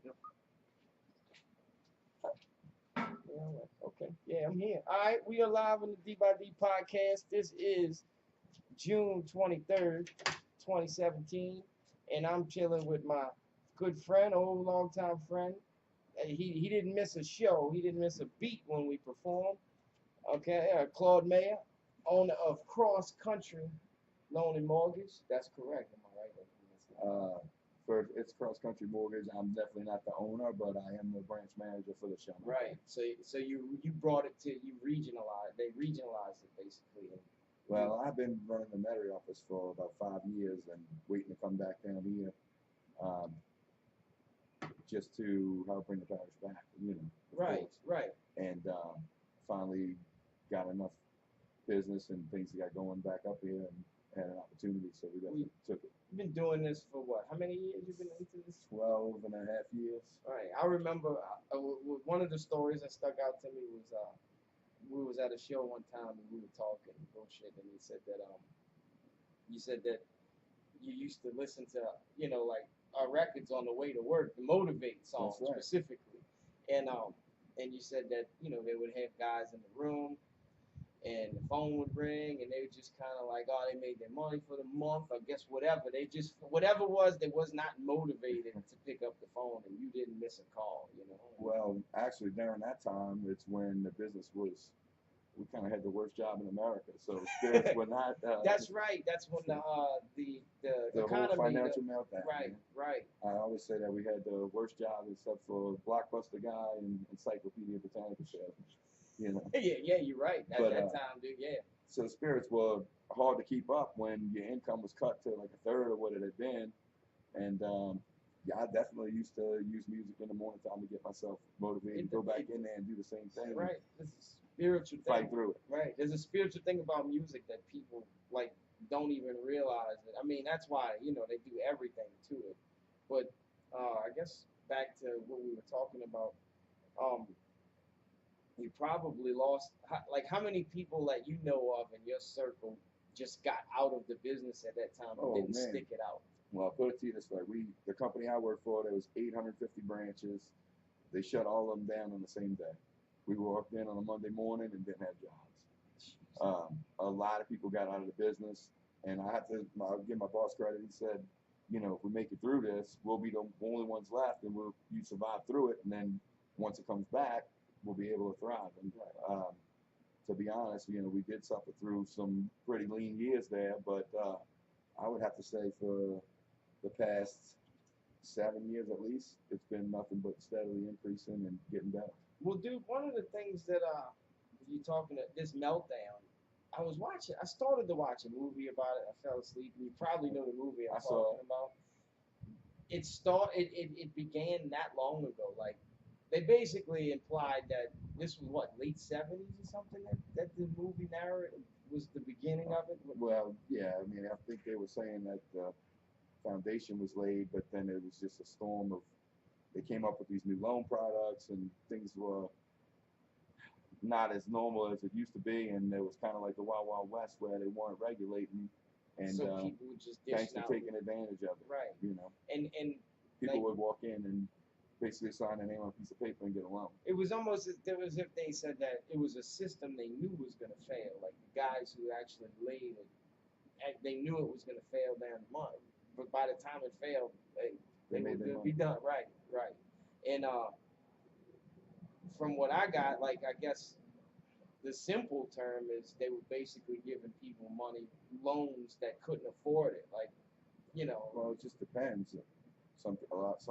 Yeah, okay. Yeah, I'm here. All right, we are live on the D by D podcast. This is June 23rd, 2017, and I'm chilling with my good friend, old long time friend. He didn't miss a show. He didn't miss a beat when we performed. Okay, Claude Maher, owner of Cross Country Loan and Mortgage. That's correct. Am I right? Uh, for it's cross country mortgage. I'm definitely not the owner, but I am the branch manager for the show. Right. So you brought it to you regionalized. They regionalized it basically. Well, I've been running the Metairie office for about 5 years and waiting to come back down here, um, just to help bring the parish back. Of Right. course. Right. And finally got enough business and things that got going back up here and had an opportunity, so we definitely took it. You've been doing this for what? How many years you've been into this? 12 and a half years. Right. I remember one of the stories that stuck out to me was we was at a show one time and we were talking bullshit, and you said that you used to listen to like our records on the way to work, the motivate songs. That's right. Specifically, and you said that they would have guys in the room and the phone would ring and they were just kind of like, oh, they made their money for the month, I guess whatever. They just, whatever was, they was not motivated to pick up the phone, and you didn't miss a call. Well, actually, during that time, it's when the business was, we kind of had the worst job in America. So spirits were not. That's right. That's when the the economy, whole financial meltdown. right, Man. right. I always say that we had the worst job except for Blockbuster Guy and Encyclopedia Britannica salesman. Yeah, you're right. At that time, dude, yeah. So spirits were hard to keep up when your income was cut to like a third of what it had been. And yeah, I definitely used to use music in the morning time to get myself motivated, go back in there and do the same thing. Right. This is spiritual thing. Fight through it. Right. There's a spiritual thing about music that people like don't even realize it. I mean, that's why, they do everything to it. But I guess back to what we were talking about, you probably lost, like, how many people that you know of in your circle just got out of the business at that time and didn't stick it out? Well, I'll put it to you this way. The company I worked for, there was 850 branches. They shut all of them down on the same day. We walked in on a Monday morning and didn't have jobs. A lot of people got out of the business, and I'll give my boss credit. He said, if we make it through this, we'll be the only ones left, and you survive through it, and then once it comes back, we'll be able to thrive. And to be honest, we did suffer through some pretty lean years there, but I would have to say for the past 7 years at least, it's been nothing but steadily increasing and getting better. Well, dude, one of the things that you talking to this meltdown, I started to watch a movie about it. I fell asleep, and you probably know the movie I'm talking about. It began that long ago. Like, they basically implied that this was what, late 70s or something, that the movie narrative was the beginning of it. Well, yeah, I mean, I think they were saying that the foundation was laid, but then it was just a storm of, they came up with these new loan products and things were not as normal as it used to be, and it was kind of like the Wild Wild West where they weren't regulating, and so people would just banks were taking advantage of it. Right. And people would walk in and basically sign their name on a piece of paper and get a loan. It was almost as if they said that it was a system they knew was going to fail. Like the guys who actually laid it, they knew it was going to fail down the line. But by the time it failed, they would be done. Right. And from what I got, like, I guess the simple term is they were basically giving people money, loans that couldn't afford it. Like, Well, it just depends. Some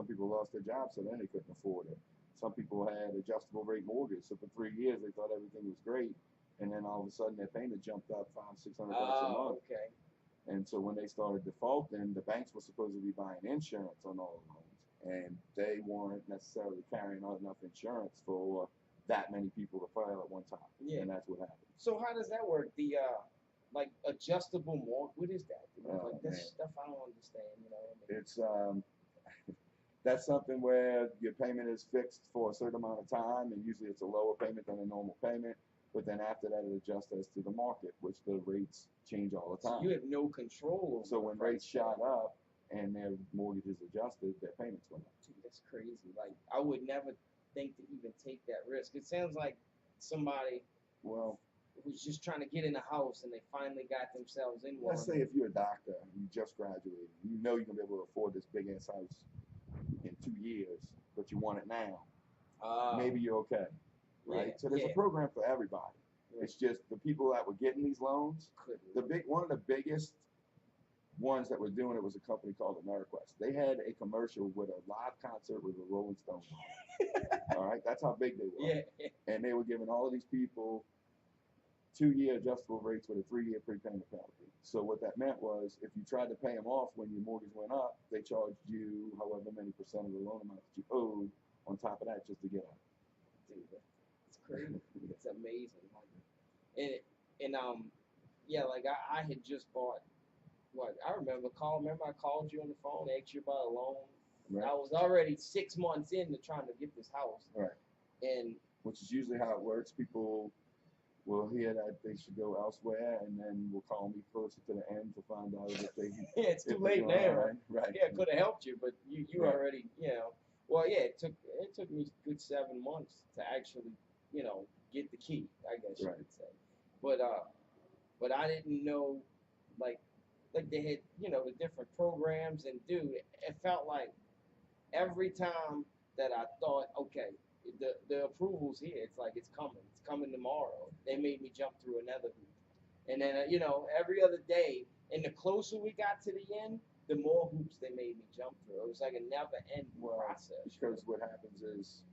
people lost their jobs, so then they couldn't afford it. Some people had adjustable rate mortgage, so for 3 years they thought everything was great, and then all of a sudden their payment jumped up $500-600 a month. Okay. And so when they started defaulting, the banks were supposed to be buying insurance on all the loans, and they weren't necessarily carrying out enough insurance for that many people to file at one time. Yeah. And that's what happened. So how does that work? The like adjustable mortgage, what is that? Like this stuff I don't understand. It's that's something where your payment is fixed for a certain amount of time, and usually it's a lower payment than a normal payment. But then after that, it adjusts as to the market, which the rates change all the time. So you have no control over. So when rates shot up and their mortgage is adjusted, their payments went up. Dude, that's crazy. Like, I would never think to even take that risk. It sounds like somebody Well, who's just trying to get in a house and they finally got themselves in one. let's say if you're a doctor and you just graduated, you know you're gonna be able to afford this big ass house in 2 years, but you want it now. Maybe you're okay, right? Yeah, So there's a program for everybody. Right. It's just the people that were getting these loans. One of the biggest ones that were doing it was a company called AmeriQuest. They had a commercial with a live concert with the Rolling Stones. All right, that's how big they were. Yeah. And they were giving all of these people 2-year adjustable rates with a 3-year prepayment penalty. So what that meant was, if you tried to pay them off when your mortgage went up, they charged you however many percent of the loan amount that you owed on top of that just to get out. Dude, it's crazy. It's amazing. Like, yeah, like I had just bought. What I remember I called you on the phone, asked you about a loan. Right. I was already 6 months into trying to get this house. Right. And which is usually how it works. People will hear that they should go elsewhere, and then will call me closer to the end to find out if they. Yeah, it's too late now. Right. Yeah, it could have helped you, but you right. Already, Well, yeah, it took me a good 7 months to actually, get the key, I guess you could say. But I didn't know, like they had, the different programs, and dude, it felt like every time that I thought, okay, the approval's here, it's like it's coming tomorrow. They made me jump through another hoop, and then every other day, and the closer we got to the end, the more hoops they made me jump through. It was like a never-ending process. Because what happens is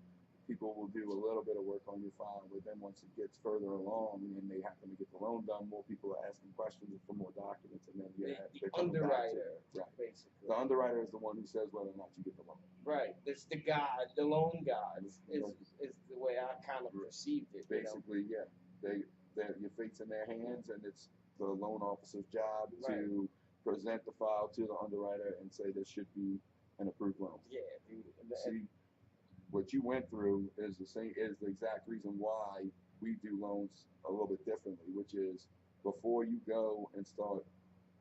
people will do a little bit of work on your file, but then once it gets further along and they happen to get the loan done, more people are asking questions for more documents, and then the underwriter, basically. The underwriter is the one who says whether or not you get the loan. Right. It's the guy, the loan guy is the way I kind of perceived it. Basically, yeah. Your fate's in their hands, and it's the loan officer's job to present the file to the underwriter and say this should be an approved loan. Yeah, dude. See, what you went through is the exact reason why we do loans a little bit differently, which is before you go and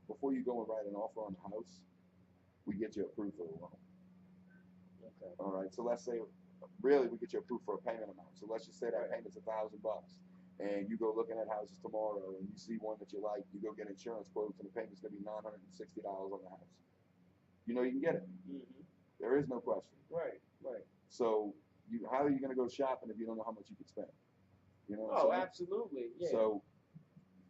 write an offer on the house, we get you approved for the loan. Okay. All right. So let's say, really, we get you approved for a payment amount. So let's just say that payment's $1,000, and you go looking at houses tomorrow, and you see one that you like, you go get insurance quotes, and the payment's gonna be $960 on the house. You know you can get it. Mm-hmm. There is no question. Right. So how are you going to go shopping if you don't know how much you could spend? You know what I'm saying? Absolutely. Yeah. So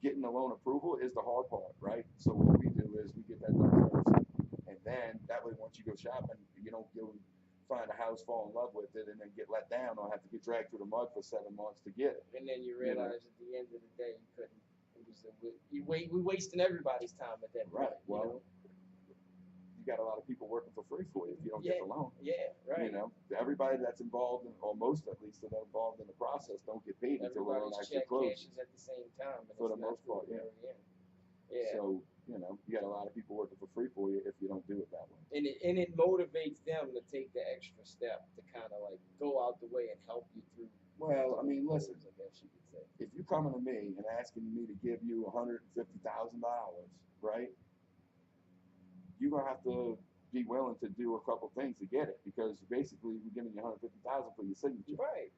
getting the loan approval is the hard part, right? So what we do is we get that done first, and then that way once you go shopping, you don't go find a house, fall in love with it, and then get let down or have to get dragged through the mud for 7 months to get it. And then you realize at the end of the day you couldn't. We're wasting everybody's time at that point. Right. Well, you got a lot of people working for free for you if you don't get the loan. Yeah, right. Everybody that's involved in, or most at least, that are involved in the process don't get paid until the loan actually closes. Everybody's check cashes at the same time. For the most part, yeah. So, you got a lot of people working for free for you if you don't do it that way. And it motivates them to take the extra step to kind of like go out the way and help you through. Well, I mean, listen, I guess you could say. If you're coming to me and asking me to give you $150,000, right? You're gonna have to be willing to do a couple things to get it, because basically we're giving you $150,000 for your signature. Right.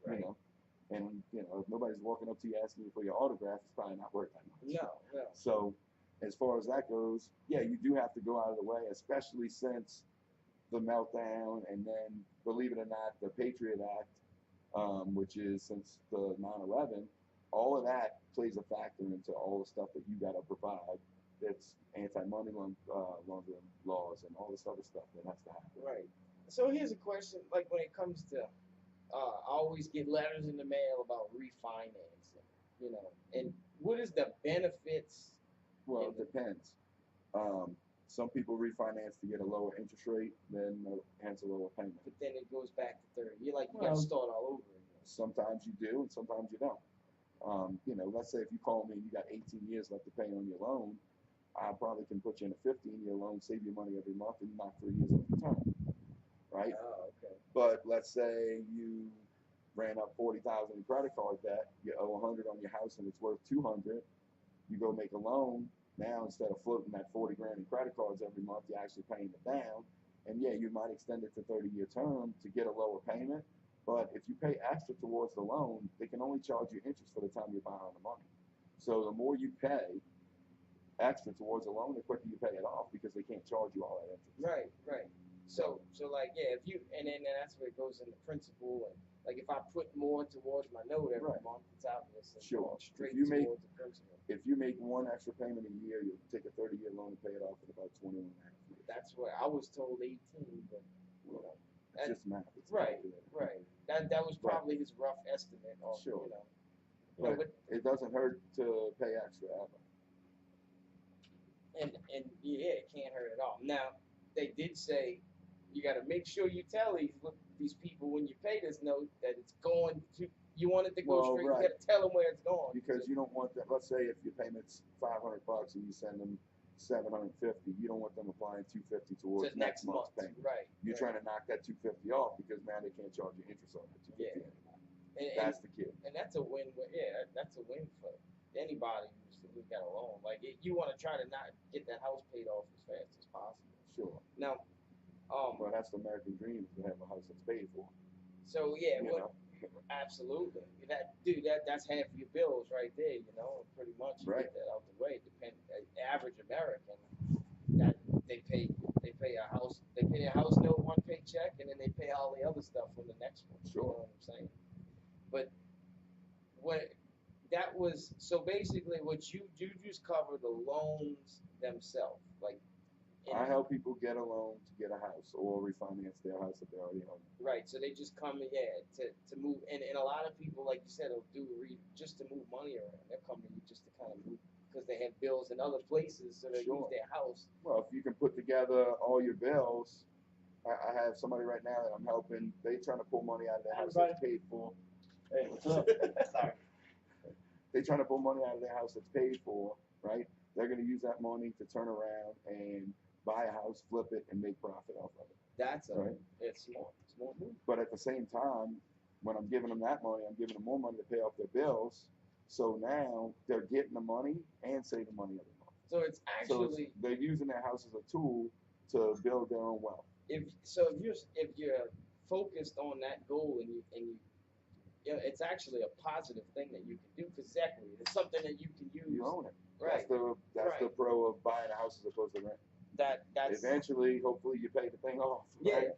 And if nobody's walking up to you asking you for your autograph, it's probably not worth that much. No. So as far as that goes, yeah, you do have to go out of the way, especially since the meltdown, and then, believe it or not, the Patriot Act, which is since the 9/11, all of that plays a factor into all the stuff that you got to provide. It's anti-money laundering laws and all this other stuff that has to happen. Right. So here's a question, like when it comes to, I always get letters in the mail about refinancing, and what is the benefits? Well, it depends. Some people refinance to get a lower interest rate, then hence a lower payment. But then it goes back to 30. You got to start all over again. Sometimes you do, and sometimes you don't. Let's say if you call me and you got 18 years left to pay on your loan, I probably can put you in a 15-year loan, save you money every month, and knock 3 years off the term, right? Oh, okay. But let's say you ran up $40,000 in credit card debt, you owe $100 on your house and it's worth $200. You go make a loan, Now instead of floating that 40 grand in credit cards every month, you're actually paying it down. And yeah, you might extend it to 30-year term to get a lower payment. But if you pay extra towards the loan, they can only charge you interest for the time you're borrowing the money. So the more you pay extra towards the loan, the quicker you pay it off because they can't charge you all that interest. Right, right. So like, yeah, if you, and then that's where it goes into principal, and like if I put more towards my note every Right. month, it's obviously Sure. going straight If you make- towards the principal. If you make one extra payment a year, you'll take a 30-year loan and pay it off in about 21 and a half years. That's where I was told 18, but you know, It's just math. It's right, calculated. right. That was probably his rough estimate of, Sure. you know. But it doesn't hurt to pay extra ever. And yeah, it can't hurt at all. Now, they did say you got to make sure you tell these people when you pay this note that it's going to. You want it to go Well, straight. right. You got to tell them where it's going. Because you don't want that. Let's say if your payment's $500 and you send them $750, you don't want them applying $250 towards to next month's payment. Right. You're trying to knock that $250 off because now they can't charge you interest on that $250 Yeah. anymore. And That's the key. and that's a win. Yeah, that's a win for anybody who's got a loan. Like you want to try to not get that house paid off as fast as possible. Sure. Now, Well, that's the American dream, is to have a house that's paid for. so yeah, You know? absolutely. That's half your bills right there. You know, pretty much you Right. get that out the way. Average American, that they pay a house note one paycheck, and then they pay all the other stuff on the next one. Sure. You know what I'm saying? But what that was, so basically what you just cover the loans themselves, like. I help people get a loan to get a house or refinance their house if they already own it. Right, so they just come, to move, and a lot of people, like you said, will just to move money around. They'll come to you just to kind of move, because they have bills in other places, so they Sure. use their house. Well, if you can put together all your bills, I have somebody right now that I'm helping. They trying to pull money out of their house that's paid for. Hey, what's up? Sorry. They trying to pull money out of their house that's paid for, right? They're going to use that money to turn around and buy a house, flip it, and make profit off of it. That's Right. it's smart move. But at the same time, when I'm giving them that money, I'm giving them more money to pay off their bills. So now they're getting the money and saving money every month. So it's So actually, they're using their house as a tool to build their own wealth. if you're focused on that goal and you it's actually a positive thing that you can do, because equity, it's something that you can use. You own it. Right. That's the pro of buying a house as opposed to rent. That's Eventually, hopefully, you pay the thing off, right?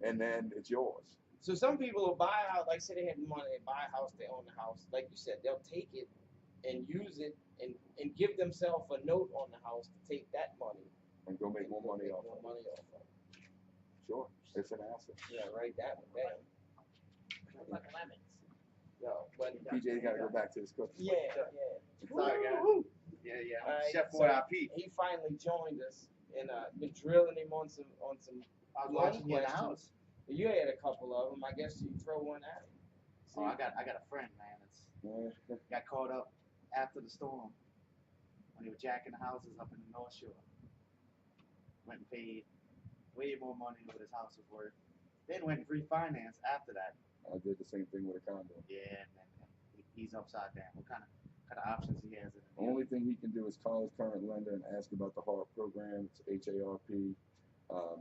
And then it's yours. So some people will buy a house, like say they have money, they buy a house, they own the house. Like you said, they'll take it and use it and give themselves a note on the house to take that money And go make more money off more of it. money off of it. Sure. It's an asset. Yeah, write that one down. Like lemons. No, but PJ got to go back to his cooking. yeah. Sorry, guys. Woo-hoo. Yeah, All right, Chef so Boy IP. He finally joined us and been drilling him on some I was loan watching you in the questions. house. You had a couple of them. I guess you throw one at him. Oh, I got a friend, man. That's got caught up after the storm when he was jacking the houses up in the North Shore. Went and paid way more money than what his house was worth. Then went and refinanced after that. I did the same thing with a condo. Yeah, and he's upside down. What kind of options he has in the The only thing he can do is call his current lender and ask about the HARP program. It's HARP.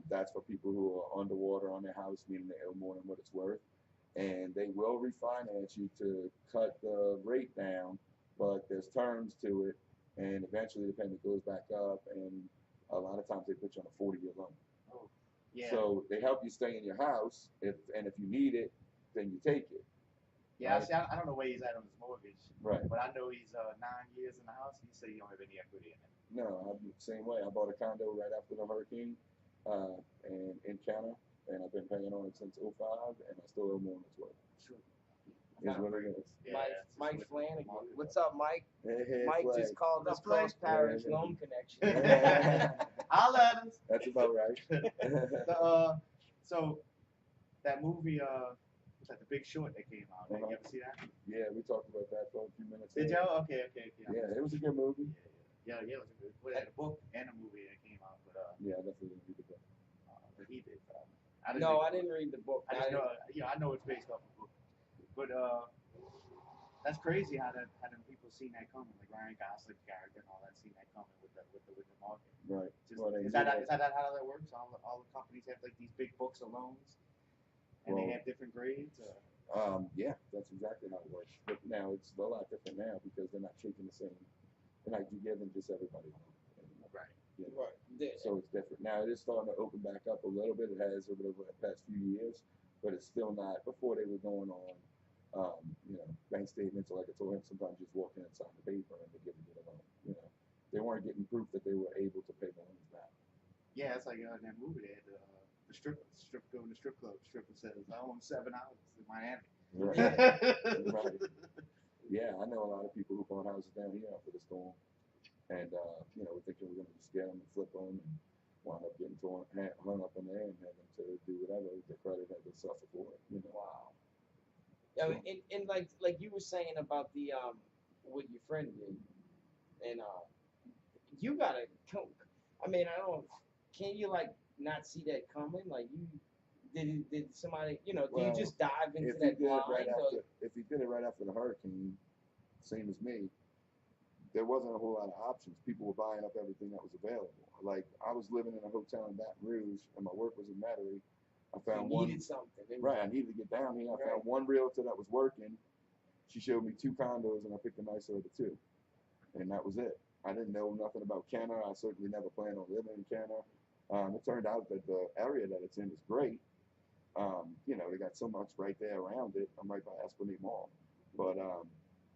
That's for people who are underwater on their house, meaning they owe more than what it's worth. And they will refinance you to cut the rate down, but there's terms to it, and eventually the payment goes back up, and a lot of times they put you on a 40-year loan. Yeah. So they help you stay in your house, if you need it, then you take it. Yeah, Right. see, I don't know where he's at on his mortgage. Right. But I know he's 9 years in the house. He said he don't have any equity in it. No, I'm the same way. I bought a condo right after the hurricane, and in Canada, and I've been paying on it since '05, and I still owe more than it's worth. Sure. Is what it is. Yeah, Mike it's Flanagan. market. What's up, Mike? Hey, Mike Flag. just called us Flag? Cross Parish Yeah. Loan Connection. Holla at us. That's about right. So that movie, what's that, The Big Short that came out? Right? You ever see that? Yeah, we talked about that for a few minutes. Did ago. y'all? Okay. Yeah, it was a good movie. Yeah, it was a good. Well, the book and the movie that came out, but Yeah, that's what we did. but he did. I read didn't read the book. I just know, I know it's based off a book, but that's crazy how them people seen that coming, like Ryan Gosling's character and all that, seen that coming with the market. Right. Just, Well, is that how that works? All the companies have like these big books of loans, and they have different grades. Yeah, that's exactly how it works. But now it's a lot different now because they're not taking the same. They're not giving just everybody a loan anymore. Right. You know? Right. So it's different. Now it is starting to open back up a little bit. It has over the past few years, but it's still not. Before they were going on, bank statements, or like I told him, sometimes just walk in and sign the paper and they give you the loan. You know, they weren't getting proof that they were able to pay the loans back. Yeah, it's like in that movie they had the stripper going to strip club. Stripper says, "I own 7 houses in Miami." Right. Right. Yeah, I know a lot of people who bought houses down here after the storm, and we're thinking we're gonna just get them and flip them, and wound up getting hung up in there and having to do whatever. The credit had to suffer for it. You know. Wow. Yeah, and like you were saying about the what your friend did, and you gotta come. I mean, I don't. Can you like not see that coming? Like you did somebody, did you just dive into that blind? If he did it right after the hurricane, same as me, there wasn't a whole lot of options. People were buying up everything that was available. Like I was living in a hotel in Baton Rouge, and my work was in Metairie. I found you needed something. Right, I needed to get down here. I found one realtor that was working. She showed me 2 condos, and I picked the nicer of the 2, and that was it. I didn't know nothing about Kenner. I certainly never planned on living in Kenner. It turned out that the area that it's in is great. They got so much right there around it. I'm right by Esplanade Mall, but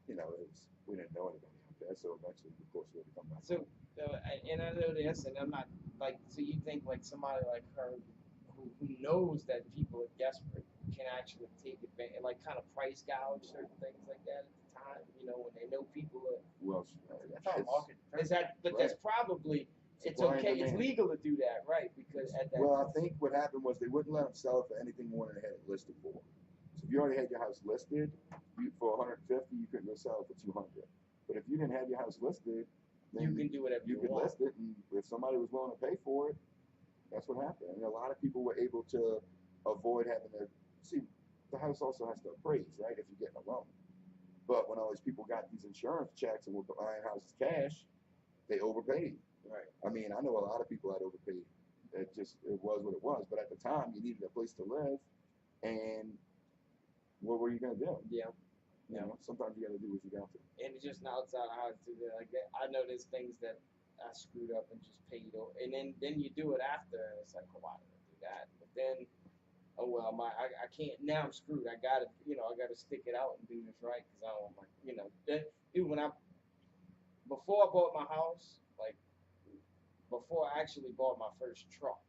we didn't know anybody out there, so eventually, of course, we had to come back. So, and I know this, and I'm not like. So you think like somebody like her, who knows that people are desperate, can actually take advantage, like kind of price gouge certain things like that at the time. When they know people are. Well, That's our market. Is that? But that's probably. It's okay. It's legal to do that, right? Because at that. Well, I think what happened was they wouldn't let them sell it for anything more than they had it listed for. So if you already had your house listed for 150, you couldn't go sell it for 200. But if you didn't have your house listed, then you can do whatever you could want. list it, and if somebody was willing to pay for it, that's what happened. And a lot of people were able to avoid having to see. The house also has to appraise, right? If you're getting a loan. But when all these people got these insurance checks and were buying houses cash, they overpaid. Right. I mean, I know a lot of people had overpaid. It was what it was. But at the time, you needed a place to live, and what were you gonna do? Yeah. Sometimes you got to do what you got to. And it's just outside of how to do that. Like that. I know there's things that I screwed up and just paid over, and then you do it after, and it's like, oh, why did I do that? But then, oh well, I can't. Now I'm screwed. I gotta stick it out and do this right because I don't want before I bought my house, like before I actually bought my first truck,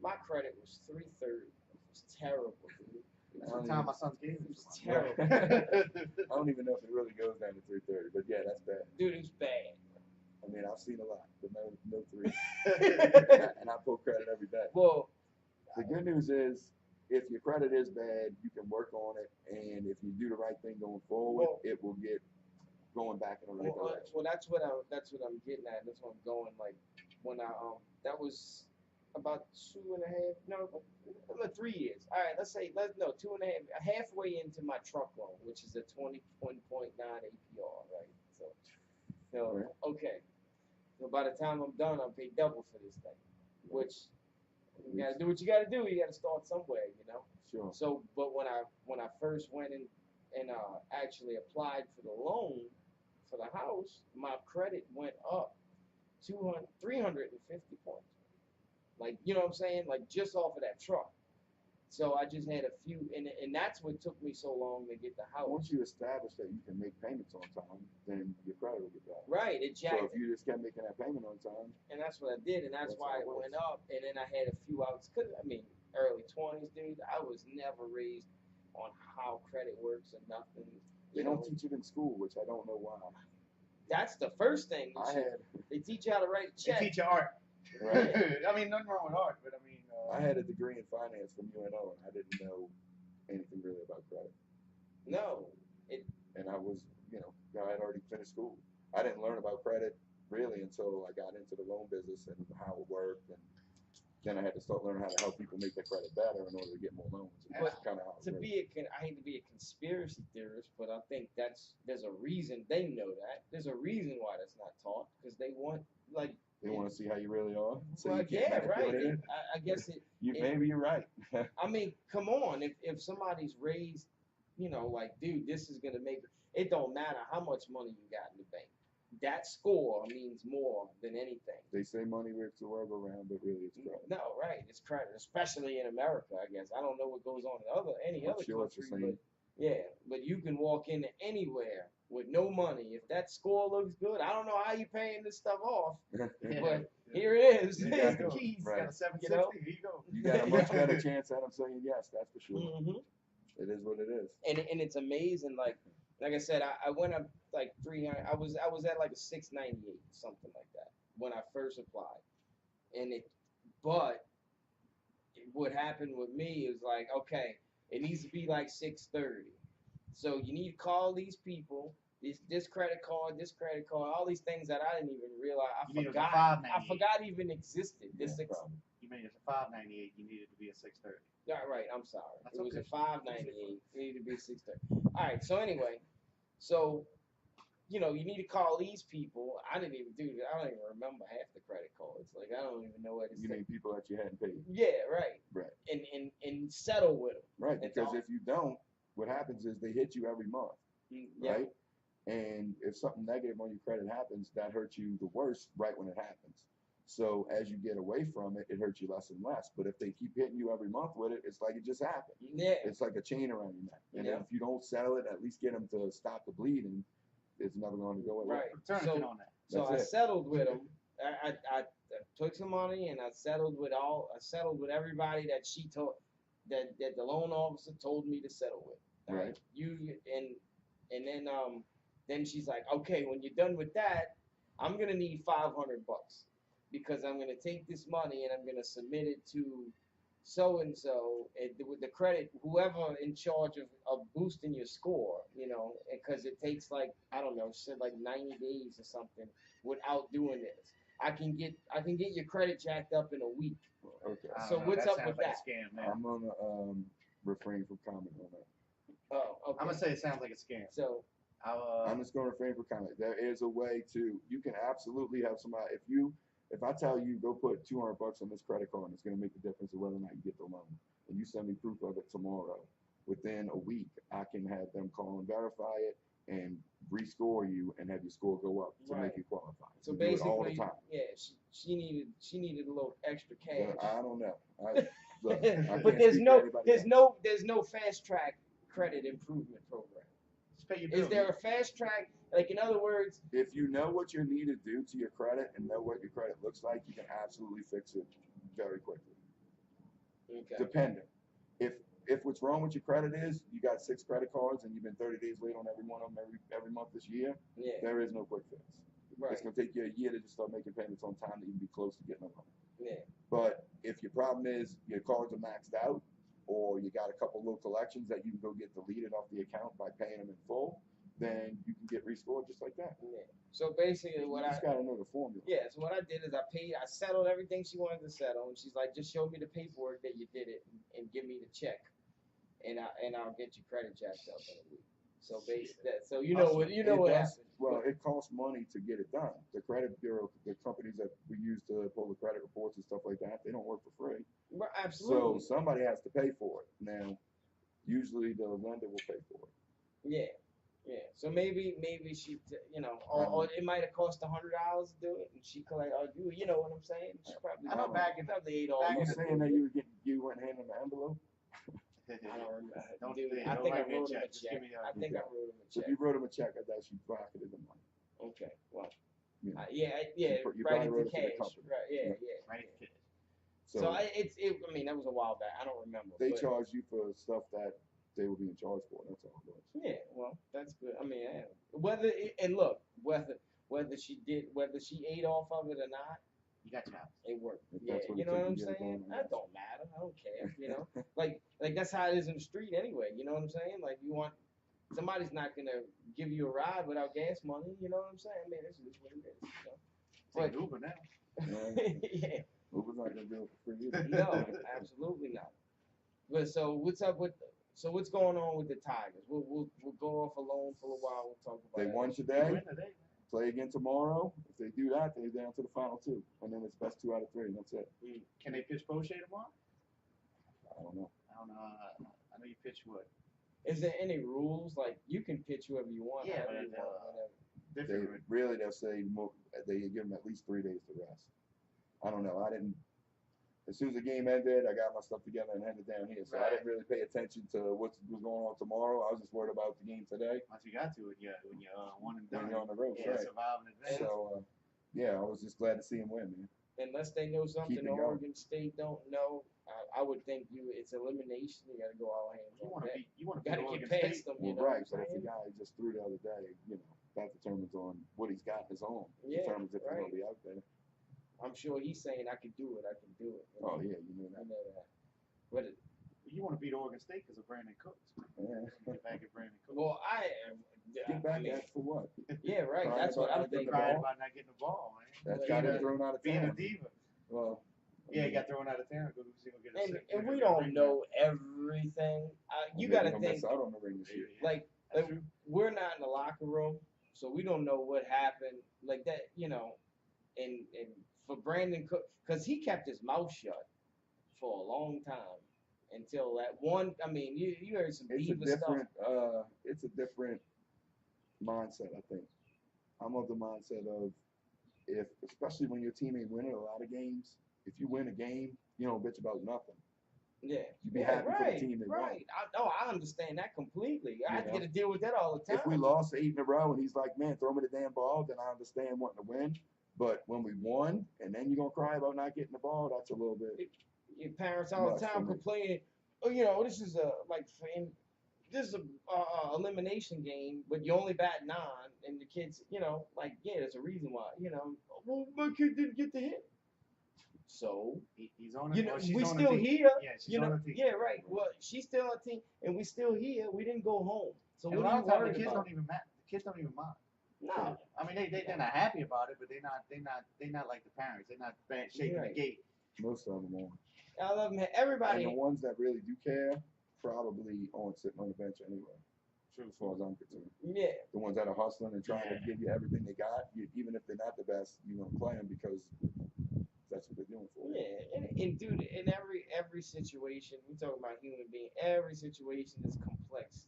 my credit was 330. It was terrible, dude. That's the time my son's game. It was terrible. I don't even know if it really goes down to 330, but yeah, that's bad. Dude, it was bad. I mean, I've seen a lot, but no 3. And I pull credit every day. Well, the good news is, if your credit is bad, you can work on it, and if you do the right thing going forward, it will get going back in the right direction. Well, that's what I'm getting at. That's what I'm going. Like when that was about 2.5, 3 years. All right, let's say 2.5, halfway into my truck loan, which is a 20.9 APR, right? So, okay. So by the time I'm done, I'm paid double for this thing, which you gotta do what you gotta do. You gotta start somewhere, Sure. So, but when I first went in and actually applied for the loan for the house, my credit went up 350 points. Like, you know what I'm saying? Like just off of that truck. So I just had a few, and that's what took me so long to get the house. Once you establish that you can make payments on time, then your credit will get better. Right, exactly. So if you just kept making that payment on time. And that's what I did, and that's why it went up. And then I had a few outs, because, early 20s, dude, I was never raised on how credit works or nothing. They don't teach it in school, which I don't know why. That's the first thing. They teach you how to write a check. They teach you art. Right. Nothing wrong with art, but I had a degree in finance from UNO, and I didn't know anything really about credit. No. And I was, I had already finished school. I didn't learn about credit really until I got into the loan business and how it worked. And then I had to start learning how to help people make their credit better in order to get more loans. And that's kind of how it works. I hate to be a conspiracy theorist, but I think there's a reason they know that. There's a reason why that's not taught, because they want, like, They want to see how you really are. So well, you can't yeah, right. manipulate it. I guess Maybe you're right. I mean, come on. If somebody's raised, like, dude, this is gonna make it don't matter how much money you got in the bank. That score means more than anything. They say money works the world around, but really it's credit. No, right? It's credit, especially in America. I guess I don't know what goes on in any other country, but yeah. But you can walk into anywhere with no money. If that score looks good, I don't know how you paying this stuff off, but here it is. Here's the keys. Right. Got a 760. Here you go. You got a much better chance at them saying yes. That's for sure. Mm-hmm. It is what it is. And it's amazing. Like I said, I went up like 300. I was at like a 698, something like that, when I first applied. But what happened with me is like, okay, it needs to be like 630. So you need to call these people, this credit card, all these things that I didn't even realize. I forgot even existed. You made it a 598. You needed to be a 630. Yeah, right. I'm sorry. That's it was okay. a 598. It needed to be a 630. All right. So anyway, you need to call these people. I don't even remember half the credit cards. Like, I don't even know what it's. You mean people that you hadn't paid? Yeah, right. Right. And settle with them. Right, because if you don't, what happens is they hit you every month, right? And if something negative on your credit happens, that hurts you the worst right when it happens. So as you get away from it, it hurts you less and less. But if they keep hitting you every month with it, it's like it just happened. Yeah. It's like a chain around your neck. And then if you don't settle it, at least get them to stop the bleeding. It's never going to go away. Right. So I settled with them. I took some money and I settled with everybody that she told that the loan officer told me to settle with. Right. Then she's like, okay, when you're done with that, I'm gonna need $500 because I'm gonna take this money and I'm gonna submit it to so and so with the credit, whoever in charge of boosting your score, because it takes like, I don't know, said like 90 days or something without doing this. I can get your credit jacked up in a week. Okay. So what's up with that? Scam, man. I'm gonna refrain from comment on that. Oh, okay. I'm gonna say it sounds like a scam. So I'm just gonna refrain from comment. There is a way you can absolutely have somebody. If I tell you go put $200 on this credit card, and it's gonna make the difference of whether or not you get the loan, and you send me proof of it tomorrow, within a week I can have them call and verify it and rescore you and have your score go up to make you qualify. So we basically, do it all the time. Yeah, she needed a little extra cash. But I don't know. I but there's no fast track credit improvement program. Just pay your bill. Is there a fast track? Like, in other words, if you know what you need to do to your credit and know what your credit looks like, you can absolutely fix it very quickly. Okay. Depending. If what's wrong with your credit is you got 6 credit cards and you've been 30 days late on every one of them every month this year, there is no quick fix. Right. It's gonna take you a year to just start making payments on time to even be close to getting a loan. Yeah. But if your problem is your cards are maxed out, or you got a couple low collections that you can go get deleted off the account by paying them in full, then you can get rescored just like that. Yeah. So basically, you just gotta know the formula. Yeah. So what I did is I settled everything she wanted to settle, and she's like, just show me the paperwork that you did it, and give me the check, and I'll get your credit jacked up in a week. So what happened. Well, it costs money to get it done. The credit bureau, the companies that we use to pull the credit reports and stuff like that, they don't work for free. Right, absolutely. So somebody has to pay for it. Now, usually the lender will pay for it. Yeah. Yeah. So maybe she, or it might have cost $100 to do it, and she collect, you know what I'm saying? She probably. I know back in $8. Are you saying that you went hand in the envelope? I don't remember. Don't Dude, do it. I Don't think I write me a wrote him a check. Just check. give me the- I think I wrote him a So check. if you wrote him a check, I thought she pocketed the money. Okay. Well. Yeah. Yeah. You Right probably wrote into it to the cash. company. Right. Yeah. Right, kid. So I mean, that was a while back. I don't remember. They but, charge you for stuff that they were being charged for. That's all it was. Yeah. Well, that's good. I mean, whether she ate off of it or not, You got your house. it worked. If Yeah. that's what You it know what I'm takes to get it saying? done, I That guess. don't matter. I don't care. Like that's how it is in the street anyway. You know what I'm saying? Like somebody's not gonna give you a ride without gas money. You know what I'm saying? I mean, this is what it is. Take Uber now. Yeah. Uber's not gonna do it for free either. No, absolutely not. But so what's up with? So what's going on with the Tigers? We'll go off alone for a while. We'll talk about. They that. won They today. win today. Play again tomorrow. If they do that, they're down to the final two, and then it's best 2 out of 3. And that's it. Can they pitch Poche tomorrow? I don't know. I don't know. I know you pitch what? Is there any rules like you can pitch whoever you want? Yeah, however but you want, whatever. They'll say they give them at least 3 days to rest. I don't know. I didn't. As soon as the game ended, I got my stuff together and headed down here. So I didn't really pay attention to what was going on tomorrow. I was just worried about the game today. Once you got to it, when you're one and When done, you're on the road, yeah, right? surviving advance. So yeah, I was just glad to see him win, man. Unless they know something Keep it going. Oregon State don't know, I would think it's elimination. You got to go all hands You on want to deck. be, you want to Got be to Oregon get past State. them. Well, You know right, what but I'm if the saying? guy just threw the other day, that determines on what he's got in his own. Yeah, Determines if he's right. gonna be out there. I'm sure he's saying I can do it. I can do it. You Oh know? yeah, you know I that. know that. But You want to beat Oregon State because of Brandon Cooks. Yeah. Get back at Brandon Cooks. well, I am. Get back at for what? Yeah, right. Crying That's what about I'm not getting thinking. the Crying ball? about not getting the ball, man. That's Being got him a- thrown out of Being a town. diva. Well, Yeah, he got thrown out of town. Go see him get a sick- And get we a don't ring know everything. You maybe got to he'll think miss out on the ring this back. year. Yeah, like that's true. we're not in the locker room, so we don't know what happened. Like that, and for Brandon Cook, because he kept his mouth shut for a long time until that one. I mean, you heard some It's a diva stuff. different mindset, I think. I'm of the mindset of especially when your team ain't winning a lot of games, if you win a game, you don't bitch about nothing. Yeah, You be yeah, happy for the team that won. right. I understand that completely. I have to know? get to deal with that all the time. If we lost 8 in a row and he's like, man, throw me the damn ball, then I understand wanting to win. But when we won and then you're gonna cry about not getting the ball, that's a little bit. Your parents all the Much for time me. complaining. Oh, this is this is a elimination game, but you only bat 9, and the kids, there's a reason why. Well, my kid didn't get the hit. So He's on it. Well, she's we on still the team. here. Yeah, she's on the team. Yeah, right. Well, she's still on the team, and we still here. We didn't go home. So And what a are lot you of times worried the kids about? don't even mind. The kids don't even mind. No. I mean, they're not happy about it, but they're not like the parents. They're not shaking Right. the gate. Most of them aren't. I love them. And Everybody. the ones that really do care probably aren't sitting on the bench anyway. True. As far as I'm concerned. Yeah. The ones that are hustling and trying to Yeah. give you everything they got, even if they're not the best, you're gonna play them because that's what they're doing for you. Yeah, and dude, in every situation, we talk about human being. Every situation is complex.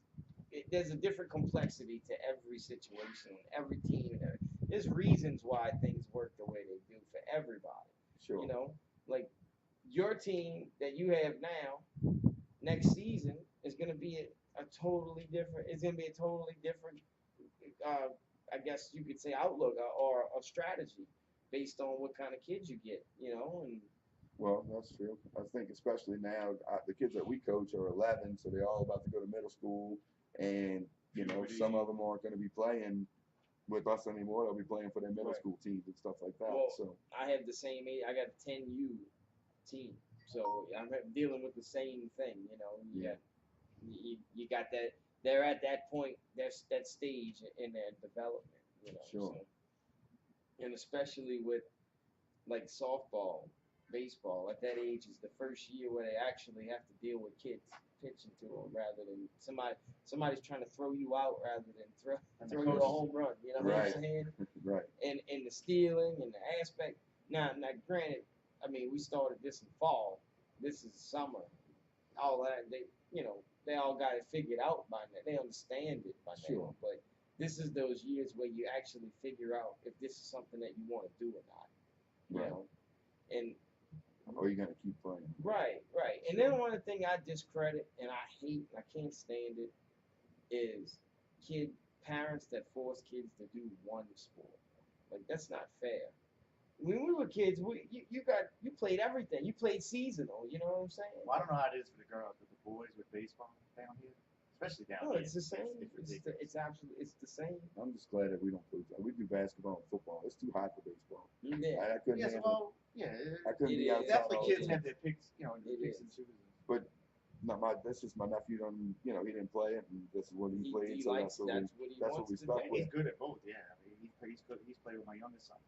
There's a different complexity to every situation, every team. There's reasons why things work the way they do for everybody. Sure. Like your team that you have now, next season is going to be a totally different. It's going to be a totally different. I guess you could say outlook or a strategy based on what kind of kids you get. And Well, that's true. I think especially now, the kids that we coach are 11, so they're all about to go to middle school, and some of them aren't going to be playing with us anymore. They'll be playing for their middle Right. school teams and stuff like that. Well, So I have the same age. I got a 10U team, so I'm dealing with the same thing. Yeah. You got that. They're at that point. There's that stage in their development. Sure. So, and especially with like softball, baseball, at that age is the first year where they actually have to deal with kids pitching to them rather than somebody's trying to throw you out rather than throw you a home run. You know what Right. I'm saying? right. And the stealing and the aspect. Now, granted, I mean, we started this in fall. This is summer. All that they all got it figured out by now. They understand it by Sure. now. But this is those years where you actually figure out if this is something that you want to do or not. You Right. know, and Or you're going to keep playing. right. And then one thing I discredit and I hate and I can't stand it is parents that force kids to do one sport. Like that's not fair. When we were kids, you played everything. You played seasonal. You know what I'm saying? Well, I don't know how it is for the girls, but the boys with baseball down here, especially down No, here. it's the same. It's It's ridiculous. absolutely the same. I'm just glad that we don't play. We do basketball and football. It's too hot for baseball. Yeah. I couldn't Yes, handle it. well, yeah. I couldn't It be is. outside Definitely all kids the have time. their picks, It picks is. and chooses. But no, that's just my nephew. He didn't play it, and this is what he played. He So likes that's that's what he that's what wants we to stuck do. with. He's good at both, yeah. I mean, he's played with my youngest son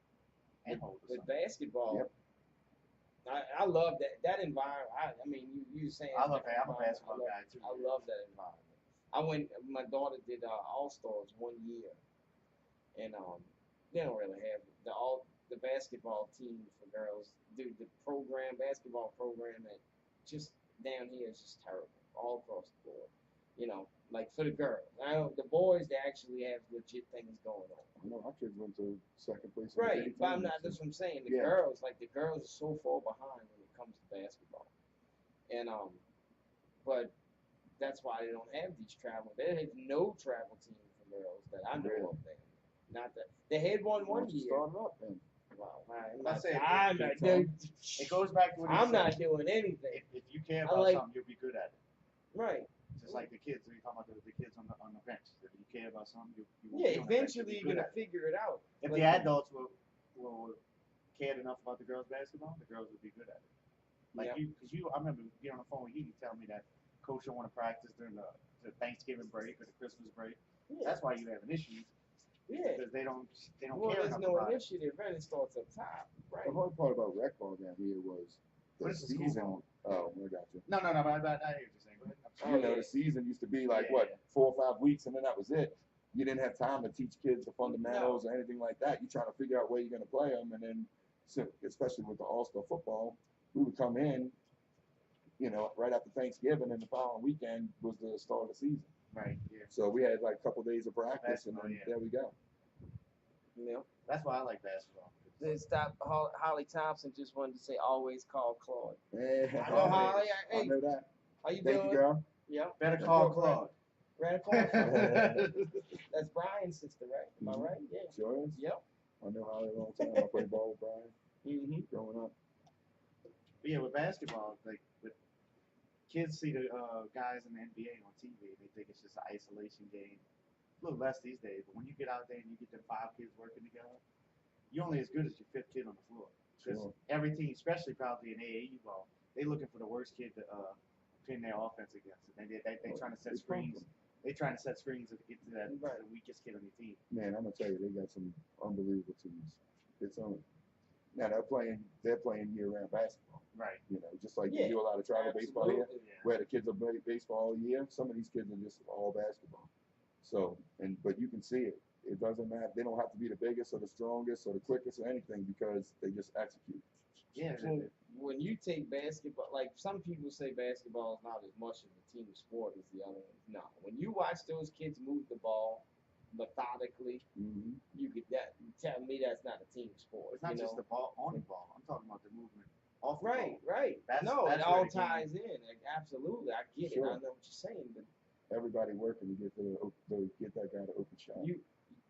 and older But son. basketball, Yep. I love that environment. I mean, you saying I'm a environment, basketball I love, guy too. I love that environment. My daughter did All Stars 1 year, and they don't really have the basketball team for girls. Dude, the basketball program that just down here is just terrible all across the board. You know, like for the girls. I know the boys they actually have legit things going on. I know our kids went to second place. Right, but I'm not. That's what I'm saying. The Yeah. girls, like the girls, are so far behind when it comes to basketball, and but that's why they don't have these travel. They have no travel team for girls that I know Really? of. Them, not that they had one year. Started up then. Wow, I'm not it goes back to what he I'm said. not doing anything. If you care about something, you'll be good at it. Right. Just like the kids, we talking about the kids on the bench. If you care about something, you will Yeah, be on the bench, eventually you'll be you're good gonna at it. figure it out. If But the adults will cared enough about the girls' basketball, the girls would be good at it. Like I remember being on the phone with you telling me that coach don't want to practice during the Thanksgiving break or the Christmas break. Yeah. That's why you having issues. Yeah. Because they don't Well, care there's enough no about initiative. It starts up top. Right. The hard part about rec ball down here was the What is the school season. ball? Oh, I got you. No, but I hear what you're saying. Go ahead. You know, the season used to be like Yeah, what 4 or 5 weeks, and then that was it. You didn't have time to teach kids the fundamentals or anything like that. You trying to figure out where you're going to play them, and then, especially with the All-Star football, we would come in, you know, right after Thanksgiving, and the following weekend was the start of the season. Right. Yeah. So we had like a couple days of practice, and then there we go. Yeah. That's why I like basketball. Then stop. Holly Thompson just wanted to say, always call Claude. Yeah, I know Holly. I know that. How you Thank doing? you, girl. Yeah. Better call Claude. Better call Claude. That's Brian's sister, right? Am I right? Yeah. Sure is. Yep. I know Holly a long time. I played ball with Brian growing up. But yeah, with basketball, like with kids see the guys in the NBA on TV, they think it's just an isolation game. A little less these days, but when you get out there and you get the 5 kids working together, you're only as good as your 5th kid on the floor. Because every team, especially probably in AAU ball, they're looking for the worst kid to pin their offense against. And they trying to set screens. They trying to set screens to get to that the weakest kid on your team. Man, I'm gonna tell you, they got some unbelievable teams. It's on. Now they're playing year-round basketball. Right. You know, just like you do a lot of travel baseball here, where the kids are playing baseball all year. Some of these kids are just all basketball. So, but you can see it. It doesn't matter. They don't have to be the biggest or the strongest or the quickest or anything because they just execute. Yeah. So when you take basketball, like some people say basketball is not as much of a team sport as the other ones. No. When you watch those kids move the ball methodically, you could tell me that's not a team sport. It's not just the ball on the ball. I'm talking about the movement off the ball. Right. That's it all ties in. Like, absolutely, I get it. I know what you're saying, but everybody working to get that guy to open shot.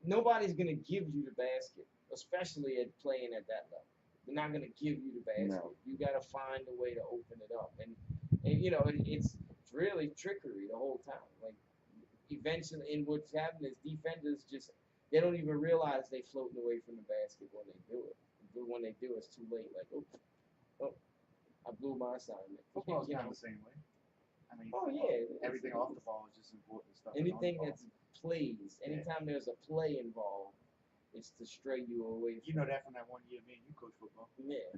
Nobody's gonna give you the basket, especially at playing at that level. They're not gonna give you the basket. No. You gotta find a way to open it up, and you know it's really trickery the whole time. Like eventually, and what's happening is defenders they don't even realize they floating away from the basket when they do it. But when they do, it's too late. Like oh, I blew my assignment. Football's kind of the same way. I mean, everything off the ball is just important stuff. Anything that's plays, anytime there's a play involved, it's to stray you away. You know that from that one year me and you coached football. Yeah.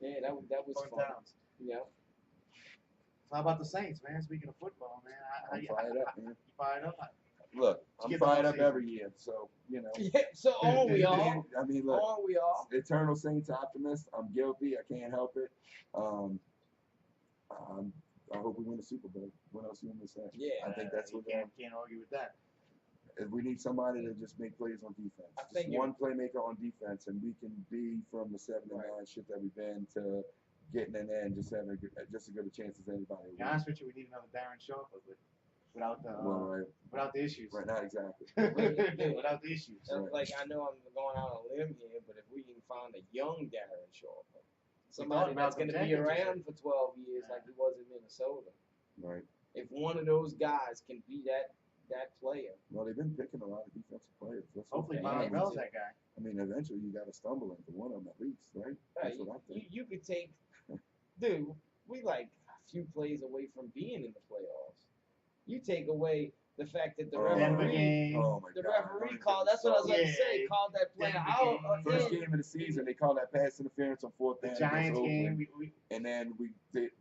Yeah, that was fun. Times. Yeah. So how about the Saints, man? Speaking of football, man, I'm fired up, man. You fired up? Look, I'm fired up every year, so you know. Yeah, so are we all? I mean, look, are we all? Eternal Saints optimist. I'm guilty. I can't help it. I hope we win the Super Bowl. What else you want me to say? Yeah, I think that's what can't argue with that. We need somebody to just make plays on defense. Just one playmaker on defense, and we can be from the 7 and 9 shit that we've been to getting in there and just having just as good a chance as anybody. To be honest with you, we need another Darren Sharp without the issues. Right, not exactly. Without the issues. Like I know I'm going out on a limb here, but if we can find a young Darren Sharp, somebody that's going to be around for 12 years like he was in Minnesota. Right. If one of those guys can be that player. Well, they've been picking a lot of defensive players. Hopefully Montrell's that guy. I mean, eventually you got to stumble into one of them at least, right? That's what I think. You could take, dude, we like a few plays away from being in the playoffs. You take away The fact that the Oh, Denver referee, game. Oh my the God! referee don't even called. get me That's what I was about to Yeah. say. Called that play Denver out game. First again. game of the season, they called that pass interference on fourth The down Giants against game, Oakland, and then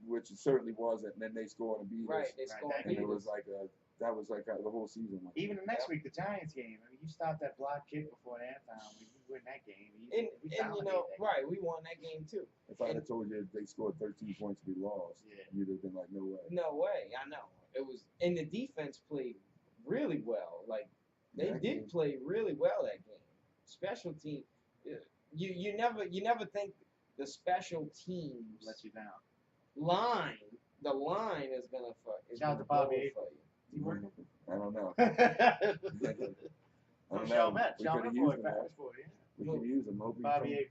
which it certainly wasn't, and then they scored and beat Right, us, they Right, scored. that and it beat was us. like the whole season. Like, even the next week, the Giants game. I mean, you stopped that block kick before halftime. We win that game. And We you dominated know, that right, we won that game too. if I had told you they scored 13 points, we lost, Yeah. you'd have been like, no way. No way, I know. It was, and the defense played really well. Like they That did game. play really well that game. Special team, you never think the special teams Let you down. line, the line is gonna Shout out to blow Bobby for you. Is he working? I don't know. From I don't know. Chalmette. We could Chalmette have boy, used him. Paris boy, yeah. We could use him. Hope he Bobby come- Abram.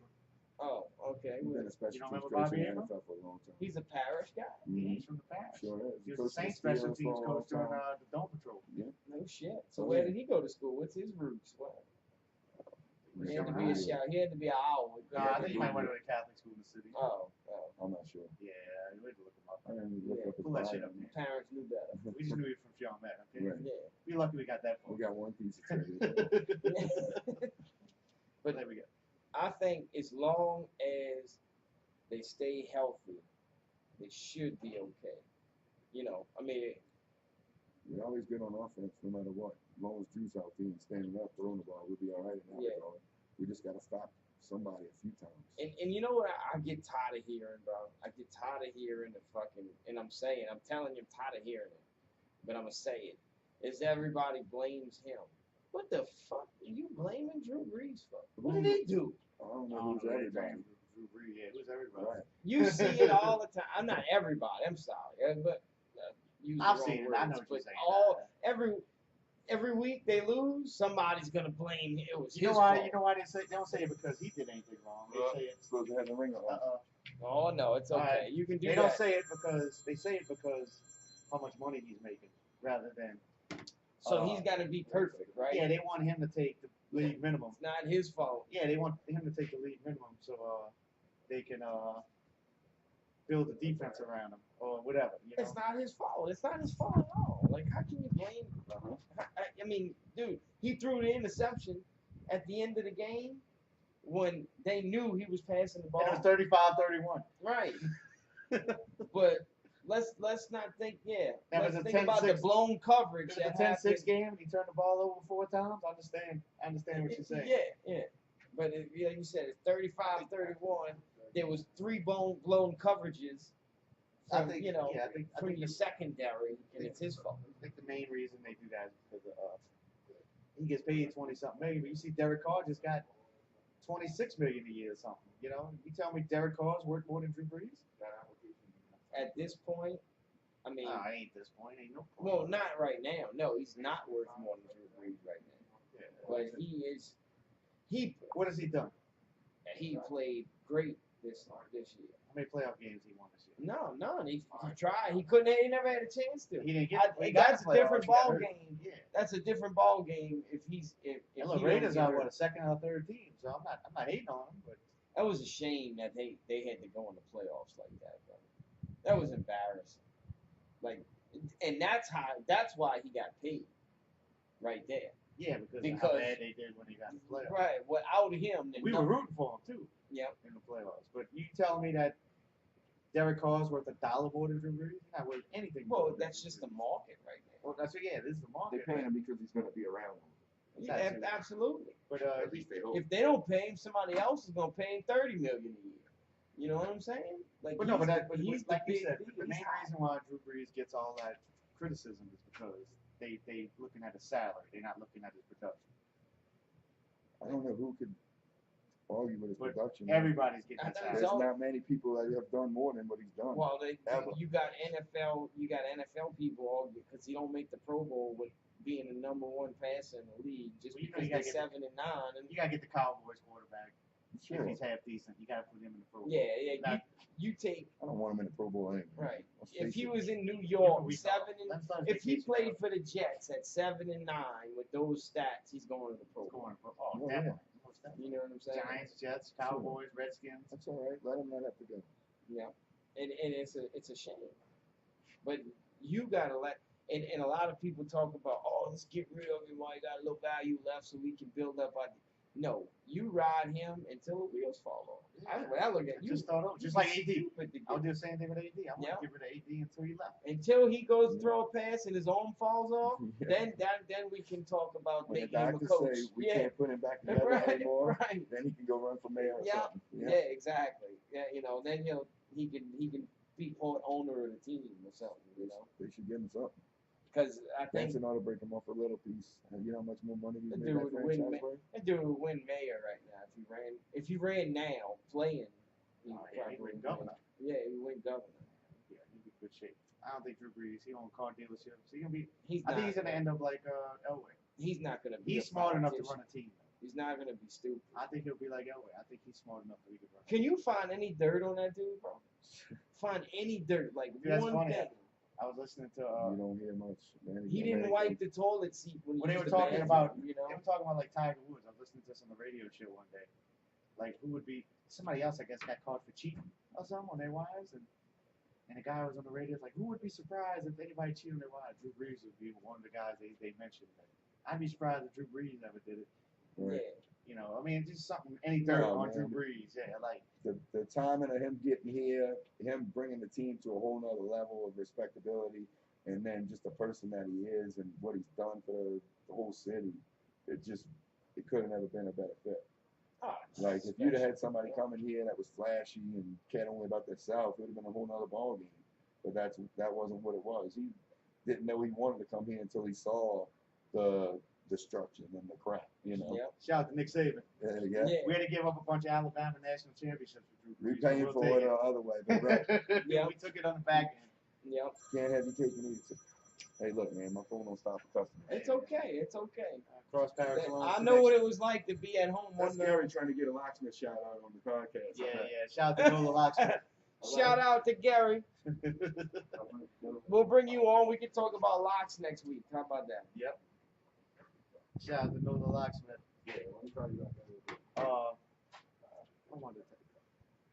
Oh, okay. He's been Well, a special You don't teams remember coach Bobby in the Abram? NFL for a long time. he's a parish guy. Yeah, Mhm. he's from the Paris. Sure is. He was Coached the Saints the Steelers special for a teams long coach during time. the Dome Patrol. No shit. So Oh, where yeah. did he go to school? What's his roots? Well, he had to be a Yeah. shout. He had to be an owl. No, Yeah, I think he might Google went to a Catholic school in the city. Oh, I'm not sure. Yeah, you had to look him up. I didn't look Yeah, up his pull that shit bio. up, man. parents knew better. We just knew he was from Chalmette, okay? Right. Yeah. We lucky we got that We far. got one piece of trivia. But there we go. I think as long as they stay healthy, they should be okay. You know, I mean, We're always good on offense, no matter what. As long as Drew's healthy and standing up, throwing the ball, we'll be all right in that Yeah. regard. We just got to stop somebody a few times. and you know what I get tired of hearing, bro? I get tired of hearing the fucking, and I'm telling you, I'm tired of hearing it, but I'm going to say it, is everybody blames him. What the fuck are you blaming Drew Brees for? What did he do? I don't know Oh, who's no, everybody. Drew Brees, yeah, who's everybody? Right. You see it all the time. I'm not everybody. I'm sorry, but use the I've wrong seen it. words, I know what you're but saying. every week they lose, somebody's gonna blame it was You know his why? fault. You know why they don't say it because he did anything wrong. They say it. Supposed to have the ring on. Oh no, it's okay. Alright. You can do They that. don't say it because they say it because how much money he's making, rather than So he's got to be perfect, right? yeah, they want him to take the league minimum. It's not his fault. Yeah, they want him to take the league minimum so they can build a defense around him or whatever. You know? It's not his fault. It's not his fault at all. Like, how can you blame? I mean, dude, he threw the interception at the end of the game when they knew he was passing the ball. And it was 35-31. Right. But let's not think. Yeah. That Let's was a think about the 10-6 blown coverage. It was that a 10-6 happened. game and he turned the ball over 4 times. I understand what you're saying. Yeah. But like you said, it's 35-31. There was 3 blown coverages. I From, think you know, yeah, I think from your secondary, and it's his fault. I think the main reason they do that is because he gets paid 20-something million. But you see, Derek Carr just got $26 million a year or something. You know, you tell me Derek Carr's worth more than Drew Brees? At this point, I mean, No, ain't this point. Ain't no point. well, not right now. No, he's not worth more than Drew Brees right now. Yeah. But he is. What has he done? He played great this year. How many playoff games he won this year? No, none. He tried. He couldn't. He never had a chance to. He didn't get. I, he got that's to a different playoffs, he got ball hurt. game. Yeah. That's a different ball game. If he's if And he look, don't Raiders get are hurt. what, a second or third team, so I'm not hating on him, but That was a shame that they had to go in the playoffs like that, bro. That was embarrassing. Like, and that's why he got paid, right there. yeah, because of Because- how bad they did when they got in the playoffs. Right. Without him, then We were rooting for him too Yep. in the playoffs, but you telling me that Derek Carr's worth $1 more than Drew Brees? He's not worth anything. more Well, than that's Drew just the Brees. market right now. Well, that's yeah, this is the They market. paying him because he's going to be around them. Yeah, Exactly. absolutely. But At least they hope. If they don't pay him, somebody else is gonna pay him $30 million a year. You know what I'm saying? Like, But no, but he's like the you big said, deal. the main He's hot. reason why Drew Brees gets all that criticism is because they looking at his salary, they're not looking at his production. I don't know who could argue with his But production. everybody's getting I his think salary. There's so. not many people that have done more than what he's done. Well, Ever. you got NFL people all because he don't make the Pro Bowl with being the number 1 passer in the league just Well, you know because you they're gotta get 7-9 and You gotta get the Cowboys quarterback. Sure. If he's half decent, you gotta put him in the Pro Bowl. yeah. Not- You take I don't want him in the Pro Bowl anyway. right. Let's If face he it. was in New Yeah, York, but we- 7 and Let's not if he take played these for the Jets at 7-9 with those stats, he's going to the Pro Bowl. going for Oh, definitely. Most definitely. You know what I'm saying? Giants, Jets, Cowboys, Redskins. That's all right. Let him not have to go. Yeah, and it's a shame, but you gotta let and a lot of people talk about, oh, let's get rid of him while he got a little value left so we can build up our. No, you ride him until the wheels fall off. That's what I look at. I just thought of, just like AD. I would do the same thing with AD. I want to get rid of AD until he left. Until he goes to throw a pass and his arm falls off, then we can talk about when making him a the coach. doctors say we can't put him back together anymore, then he can go run for mayor or something. Yeah, exactly. Yeah, then he can be owner of the team or something. They should give him something. Because I think Benson ought to break him off a little piece. You know how much more money he's that made dude that would win. franchise worth? That dude would win mayor right now if he ran now playing. He win governor. Yeah, he win governor. Yeah, he'd be in good shape. I don't think Drew Brees. He own car dealerships. He gonna be. I think he's gonna end up like Elway. He's not gonna be. He's smart enough to run a team. He's not gonna be stupid. I think he'll be like Elway. I think he's smart enough that he could run. Can you find any dirt on that dude, bro? Find any dirt, like one thing. I was listening to. You don't hear much. Man. He didn't wipe the toilet seat when they were talking about. They were talking about like Tiger Woods. I was listening to this on the radio show one day. Like who would be somebody else? I guess got caught for cheating or something on their wives, and the guy was on the radio like, who would be surprised if anybody cheated on their wives? Drew Brees would be one of the guys they mentioned. I'd be surprised if Drew Brees ever did it. Right. Yeah. I mean, just something, any dirt on Drew Brees. Yeah, like the timing of him getting here, him bringing the team to a whole nother level of respectability, and then just the person that he is and what he's done for the whole city, it could have never been a better fit. Oh, like if you'd have had somebody coming here that was flashy and cared only about themselves, it would have been a whole nother ball game. But that wasn't what it was. He didn't know he wanted to come here until he saw the destruction and the crap, Yep. Shout out to Nick Saban. Yeah. We had to give up a bunch of Alabama national championships for Drew Brees. We paying for it the other way, but right. Yeah. We took it on the back end. Yep. Can't have you cake and eat it. Hey, look, man, my phone don't stop for customers. It's okay. It's okay. Cross Paris. I know what it was like to be at home. That's Gary trying to get a locksmith shout out on the podcast. Yeah. Shout out to Nola Locksmith. Shout out to Gary. We'll bring you on. We can talk about locks next week. How about that? Yep. Shout out to Nola Locksmith. Yeah, let me tell you about that.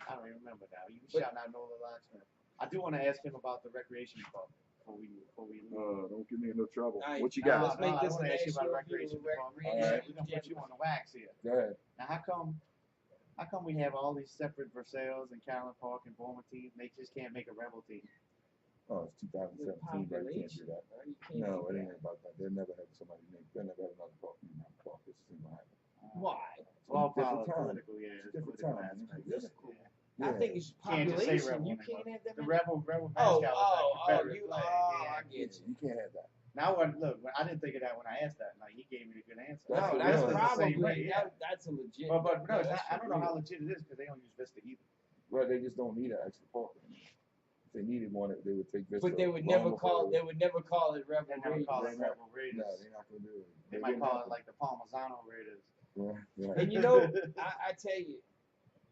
I don't even remember now. You shouting out Nola Locksmith. I do want to ask him about the recreation club before we leave. Don't get me in no trouble. Right. What you got? Let's make this I want to ask you about the national recreation department. Alright. We're gonna put you on the wax here. Go ahead. Now, how come we have all these separate Versailles and Carolyn Park and Bowman teams? They just can't make a rebel team. Oh, it's 2017, bro. You can't do that. No, it ain't about that. They'll never have somebody named. They'll never have another park named Mount Park. This is gonna happen. Why? It's all Different time. political, yeah. It's a different time. Political. Yeah. I think it's Can't just say population. rebel You anymore. can't have that. The many- rebel Oh, mascot was that Confederate you. flag. Oh, Yeah. I get you. You can't have that. Now, look, I didn't think of that when I asked that. Like, he gave me a good answer. No, That's that's really the same probably way, yeah. that's a legit. But no, that's I don't know real. how legit it is because they don't use Vista either. Well, they just don't need an extra park. If they needed one, they would take this. But they would never call. They would never call it Rebel They never Raiders. call it They're not- Rebel Raiders. No, they're not gonna do it. They might call it like the Parmesano Raiders. Yeah. And you know, I tell you,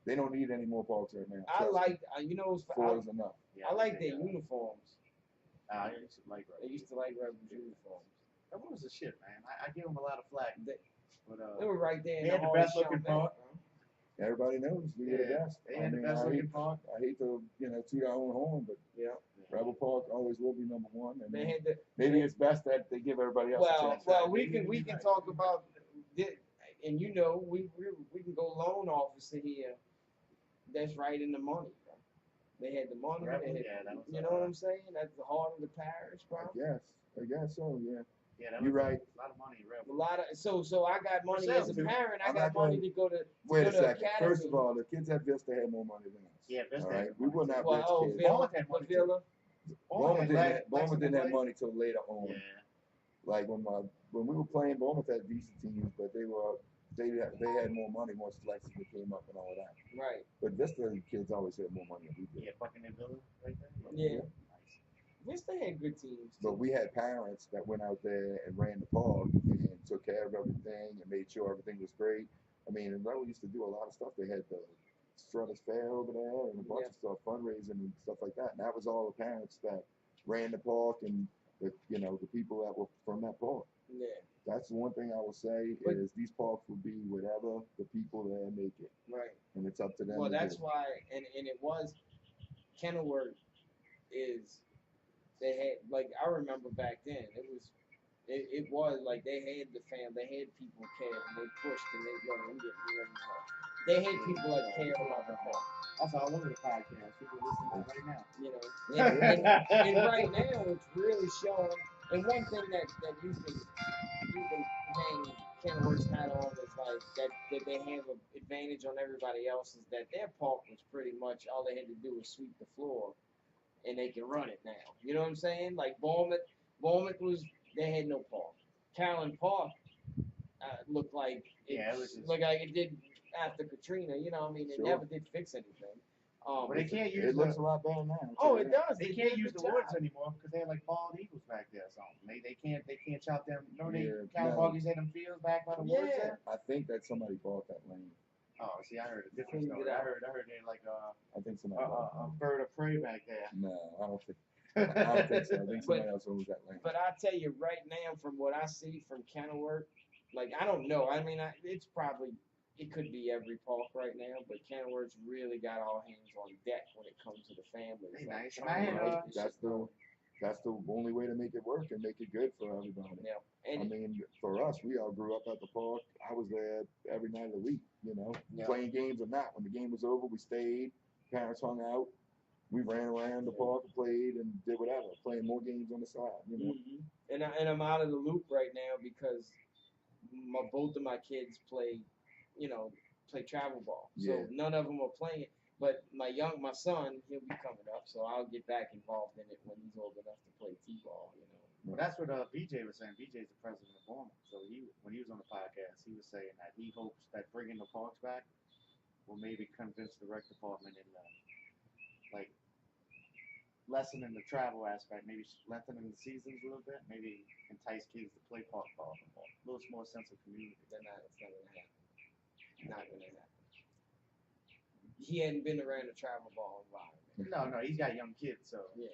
They don't need any more parks right now. I Trust me. like. You know, Four is enough. Yeah, I like they, their uniforms. I used to like They used to like Rebels uniforms. That was the shit, man. I give them a lot of flack. But They were right there. In They the had the hall best of looking Chalmette, park. bro. Everybody knows we were the Yeah, best. they had the best looking park. I hate to toot our own horn, but Yeah. Rebel Park always will be number one. And They had the. maybe it's best that they give everybody else a chance. Well, we can talk about this, and you know, we can go loan officer here. That's right in the money, bro. They had the money. Rebel, They had, yeah, that was, you know what I'm saying? That's the heart of the parish, bro. I guess so. Yeah. Yeah, that You're was right. A lot of money, A Rebel. lot of so I got money as a Yourself, too. parent. I I'm got not gonna- money to go to. Wait go a to second. academy. First of all, the kids at Vista had more money than us. Yeah, Vista All had right. more We were money. not Well, rich oh, kids. Villa, Bowman had money, too. Villa. Bowman didn't have money till later on. Yeah. Like when we were playing, Bournemouth had decent teams, but they had more money once Lexington came up and all that. Right. But Vista kids always had more money than we did. Yeah, Buckingham Villa right there. Yeah. Nice. Vista had good teams. But we had parents that went out there and ran the park and took care of everything and made sure everything was great. I mean, and Rebel used to do a lot of stuff. They had the Struthers Fair over there and a bunch of stuff, fundraising and stuff like that. And that was all the parents that ran the park and the people that were from that park. Yeah. That's the one thing I will say But- is these parks will be whatever the people there make it, Right. and it's up to them. Well, to that's do. why, and it was Kenilworth is They had like I remember back then it was like they had the fam, they had people care, and they pushed and they go and get ready to go. They had people that care about the ball. That's all over the podcast. People listening right now. You know, and right now it's really showing. And one thing that you can hang Kenworth's hat on is like that they have an advantage on everybody else is that their park was pretty much all they had to do was sweep the floor, and they can run it now. You know what I'm saying? Like Bournemouth was they had no park. Callan Park looked like looked like it did after Katrina. You know, I mean, it never did fix anything. But they can't use it looks a lot better now. Oh, it does. They can't use the woods anymore because they have like bald eagles back there or something. They can't chop them. No, Californians had them fields back by the woods there. I think that somebody bought that lane. Oh, see, I heard a different story. I heard they like I think somebody a bird of prey back there. No, I don't think. I don't think so. I think somebody else owns that lane. But I tell you right now, from what I see from Kenilworth, like I don't know. I mean, it could be every park right now, but Kenilworth's really got all hands on deck when it comes to the families. Hey, like, nice. That's the only way to make it work and make it good for everybody. Yeah. And I mean, for us, we all grew up at the park. I was there every night of the week, you know, playing games or not. When the game was over, we stayed. Parents hung out. We ran around the park and played and did whatever, playing more games on the side, you know. And I'm out of the loop right now because both of my kids play travel ball. So none of them are playing. But my son, he'll be coming up, so I'll get back involved in it when he's old enough to play t-ball, you know. Well, that's what BJ was saying. BJ's the president of Bournemouth. So when he was on the podcast, he was saying that he hopes that bringing the parks back will maybe convince the rec department in like lessening the travel aspect, maybe lengthening the seasons a little bit, maybe entice kids to play park ball, a little more sense of community. It's not gonna happen. Not gonna happen. He hadn't been around the travel ball environment. No, he's got young kids, so yeah,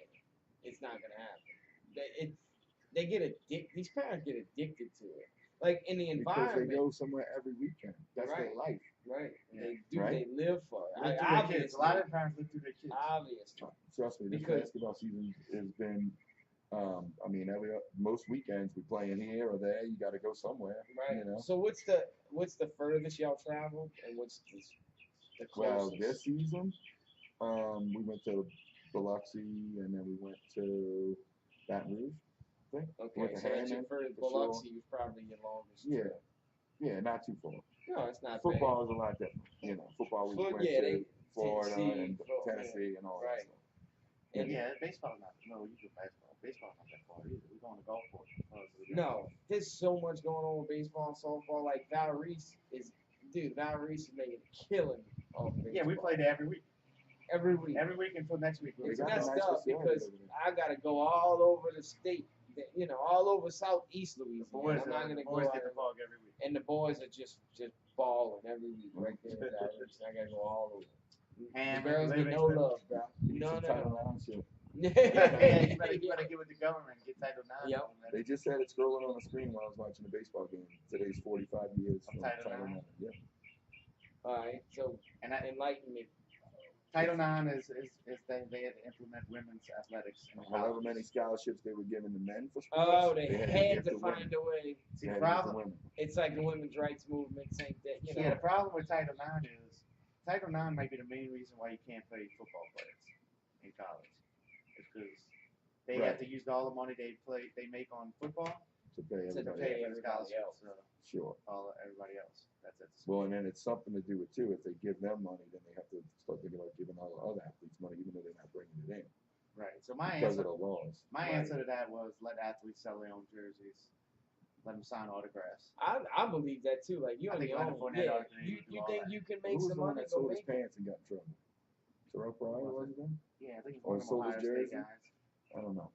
it's not gonna happen. They get addicted. These parents get addicted to it. Like in the environment, because they go somewhere every weekend. That's their life. Right. Yeah. They do. They live for it. Obviously, a lot of parents live through their kids. Obviously. Trust me, this basketball season has been. I mean, most weekends we playing here or there. You got to go somewhere. Right. You know? So what's the furthest y'all traveled, and what's the closest? Well, this season, we went to Biloxi, and then we went to Baton Rouge. Okay, so that's your first. Biloxi was probably your longest. Yeah, not too far. No, it's not. Football is a lot different. You know, football we went to Florida and Tennessee and all that stuff. And baseball's not. No, you do basketball. Baseball's not that far either. We're going to golf course. No, there's so much going on with baseball and softball. Like Val Reese is making a killing off baseball. Yeah, we play there every week. Every week. Every week until next week. It's messed up because I gotta go all over the state. You know, all over southeast Louisiana. I'm not gonna go boys get the ball every week. And the boys are just balling every week right there. I gotta go all over. And the girls get no love, bro. No. You better get with the government and get Title IX. Yep. They just had it scrolling on the screen while I was watching the baseball game. Today's 45 years from Title IX. Yeah. All right, so enlighten me. Title IX is they had to implement women's athletics. However many scholarships they were giving the men for sports. Oh, they had to find a way. See, the problem, it's like the women's rights movement, same thing. You know. Yeah, the problem with Title IX is Title IX might be the main reason why you can't play football players in college. It's because they have to use all the money they make on football to pay everybody else. Sure. Everybody else. That's it. Well, and then it's something to do with too. If they give them money, then they have to start thinking about giving all the other athletes money, even though they're not bringing it in. Right. So my because answer of the laws. My answer to that was let athletes sell their own jerseys, let them sign autographs. I believe that too. Like you think you can make some money? Who was the one that sold his pants and got in trouble? Terrell Pryor, was it then? Yeah, I think he's or one of sold Ohio his jersey. State guys. I don't know.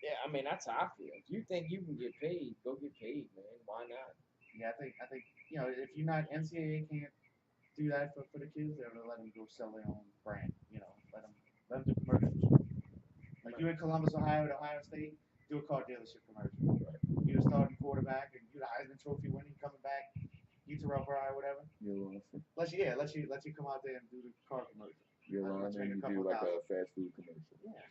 Yeah, I mean that's how I feel. If you think you can get paid, go get paid, man. Why not? Yeah, I think if you're not NCAA can't do that for the kids, they're gonna let them go sell their own brand. Let them do commercials. Like you in Columbus, Ohio, at Ohio State, do a car dealership commercial. Right. You're the starting quarterback, and you're the Heisman Trophy winning, coming back. You Terrell Pryor, whatever. Let you come out there and do the car commercial. You're lying, and you do like a fast food commercial. Yeah,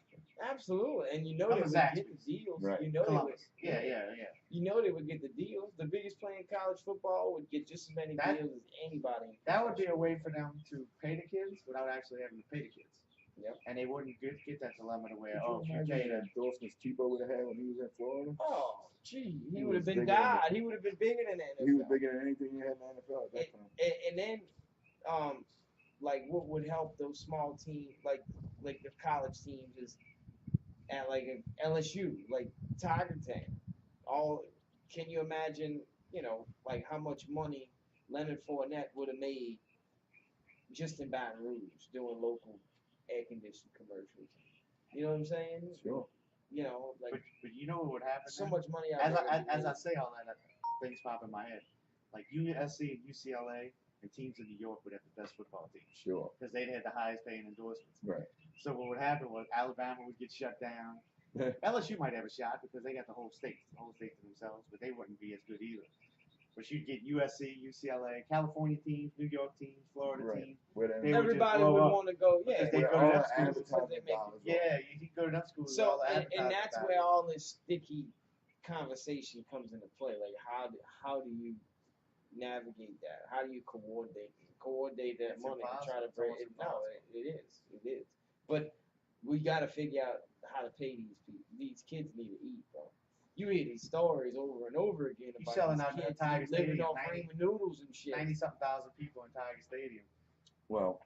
Absolutely, and you know I'm they a would Zaxby's. get the deals. Right. You know Columbus. they would. Yeah. You know they would get the deals. The biggest player in college football would get just as many That- deals as anybody. In That would be a professional. way for them to pay the kids without actually having to pay the kids. Yep. And they wouldn't get that dilemma to where, Could oh, you if you imagine pay the them. endorsements Tebow would have had when he was in Florida? Oh, gee, he He would have was been bigger than died. He would have been bigger than that. He was bigger than anything he had in the NFL at that time. And then, like what would help those small teams, like the college teams, is at like a LSU, like Tiger Town. Can you imagine? Like how much money Leonard Fournette would have made just in Baton Rouge doing local air conditioning commercials. You know what I'm saying? Sure. Like But you know what would happen? so then? much money out As there. as I say all that, things pop in my head. Like USC and UCLA and teams in New York would have the best football teams Sure. because they'd had the highest paying endorsements. Right. So what would happen was Alabama would get shut down. LSU might have a shot because they got the whole state to themselves, but they wouldn't be as good either. But you'd get USC, UCLA, California teams, New York teams, Florida Right. teams. Where them- They would Everybody just would blow up. want to go. Yeah, Because they where go to all them the schools because advertising they make dollars go. Yeah, you can go to them schools. So all the and advertising that's value. where all this sticky conversation comes into play. Like how do you navigate that? How do you coordinate that It's money and try to impossible. It's bring almost it? No, impossible. it is. But we got to figure out how to pay these people. These kids need to eat, bro. You hear these stories over and over again You about selling these out there kids at Tiger living Stadium, off 90 ramen noodles and shit. 90-something thousand people in Tiger Stadium. Well,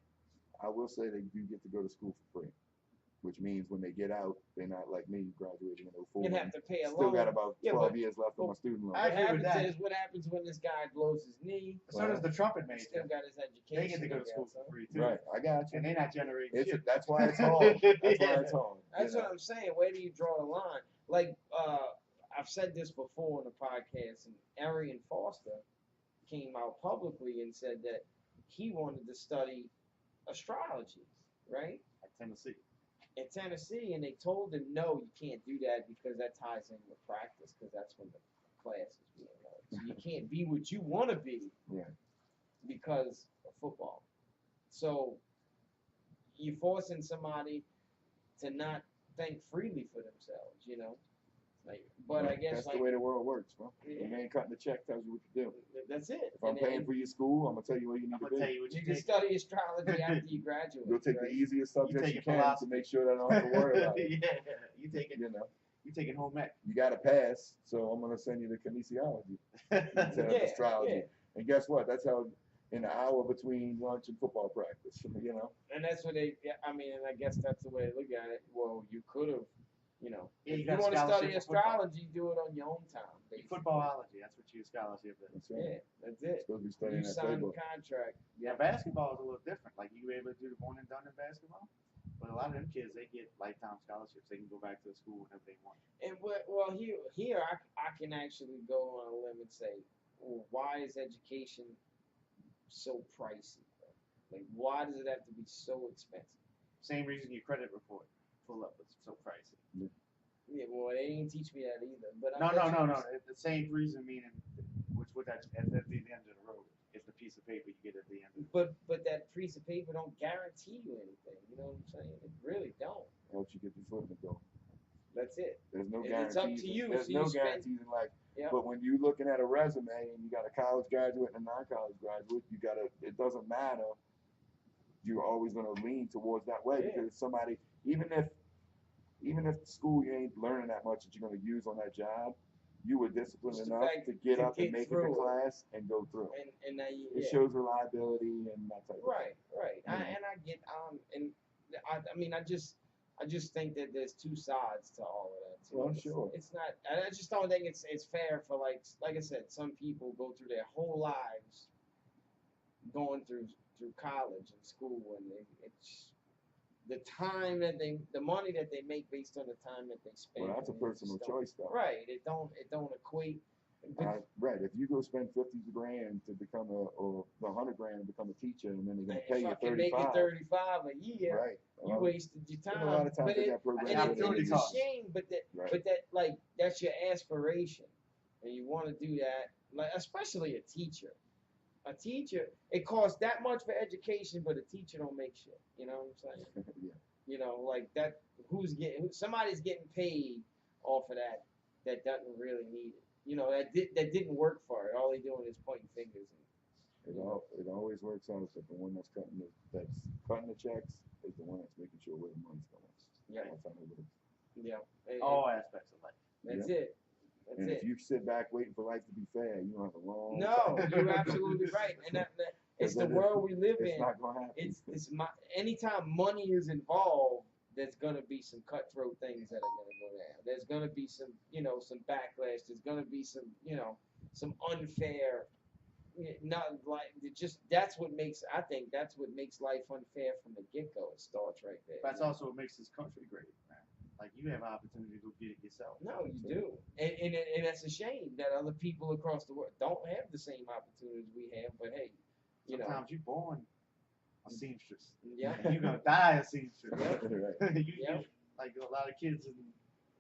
I will say they do get to go to school for free, which means when they get out, they're not like me, graduating in 04. You'd have to pay a Still loan. got about Yeah, 12 but- years left on my student loan. I What agree with happens that. is what happens when this guy blows his knee. So does the trumpet He major. still got his education. They get to go to I school guess, for huh? free too. Right, I got you. And they're not generating shit. That's why it's hard. That's why Yeah. it's hard. That's you what know? I'm saying. Where do you draw the line? Like, I've said this before on the podcast, and Arian Foster came out publicly and said that he wanted to study astrology, right? At Tennessee. In Tennessee, and they told him, no, you can't do that because that ties in with practice, because that's when the class is being held. So you can't be what you want to be Yeah. because of football. So you're forcing somebody to not think freely for themselves, Like, but I guess that's like the way the world works, bro. Yeah. The man cutting the check tells you what to do. that's it. If I'm And paying then for your school, I'm gonna tell you where you need I'm to gonna tell be. you what you you can take. study astrology after you graduate. Go take right? the easiest subjects take you can to philosophy. make sure that I don't have to worry about it. Yeah, you taking home ec. You got to pass, so I'm gonna send you to kinesiology instead of Yeah, astrology. yeah. And guess what? That's how in the hour between lunch and football practice, And that's what and I guess that's the way to look at it. Well, you could have, Yeah, if you you got a want to study scholarship for football. astrology, do it on your own time. basically. Footballology, that's what your scholarship is. That's right. Yeah, that's it. Supposed to be You studying that sign the playbook. contract. Yeah, basketball is a little different. Like you were able to do the one and done in basketball, but a lot of them kids they get lifetime scholarships. They can go back to the school whenever they want. And here I can actually go on a limb and say, well, why is education so pricey? Like, why does it have to be so expensive? Same reason your credit report full up was so pricey. Yeah, well, they didn't teach me that either. But No. I bet you- It's the same reason meaning, which that's at the end of the road. It's the piece of paper you get at the end. But that piece of paper don't guarantee you anything. You know what I'm saying? It really don't. Helps you get your foot in the door. That's it. There's no And guarantees. it's up to you, There's so no you spend- guarantees in life. Yep. But when you're looking at a resume and you got a college graduate and a non-college graduate, it doesn't matter. You're always gonna lean towards that way Yeah. because somebody, even if school you ain't learning that much that you're gonna use on that job, you were disciplined Just the enough fact to get to up and get make it through to it. class and go through. And now you, It yeah. shows reliability and that type of thing. Right. Yeah. And I get and I just think that there's two sides to all of that too. Well, It's- sure. It's not. I just don't think it's fair for like I said, some people go through their whole lives going through college and school, and it's the time that the money that they make based on the time that they spend. Well, that's a and it just personal don't- choice, though. Right. It don't equate. Right. If you go spend $50,000 to become or $100,000 to become a teacher, and then they're gonna pay you fucking make it 35. 35 a year. Right. You wasted your There's time. a lot of times but they it, got programs And that and opportunity it's don't a cost. shame, but Right. that's your aspiration, and you want to do that. Like especially a teacher. A teacher, it costs that much for education, but a teacher don't make shit. You know what I'm saying? yeah. Like that. somebody's getting paid off of that doesn't really need it. You know, that didn't work for it. All they doing is pointing fingers. It always works out that the one that's cutting the checks is the one that's making sure where the money's going. Yeah. That's how it works. Yeah. All aspects of life. That's it. That's And it. if you sit back waiting for life to be fair, you don't have a long No, time. you're absolutely right. And it's the world we live in. It's not gonna happen. Anytime money is involved, there's gonna be some cutthroat things that are gonna go down. There's gonna be some backlash. There's gonna be some unfair. Not like I think that's what makes life unfair from the get go. It starts right there. That's also what makes this country great, man. Like you have an opportunity to go get it yourself. No, you do, and that's a shame that other people across the world don't have the same opportunities we have. But hey, sometimes you're born a seamstress. Yeah. And you're gonna die a seamstress. Right. you like a lot of kids and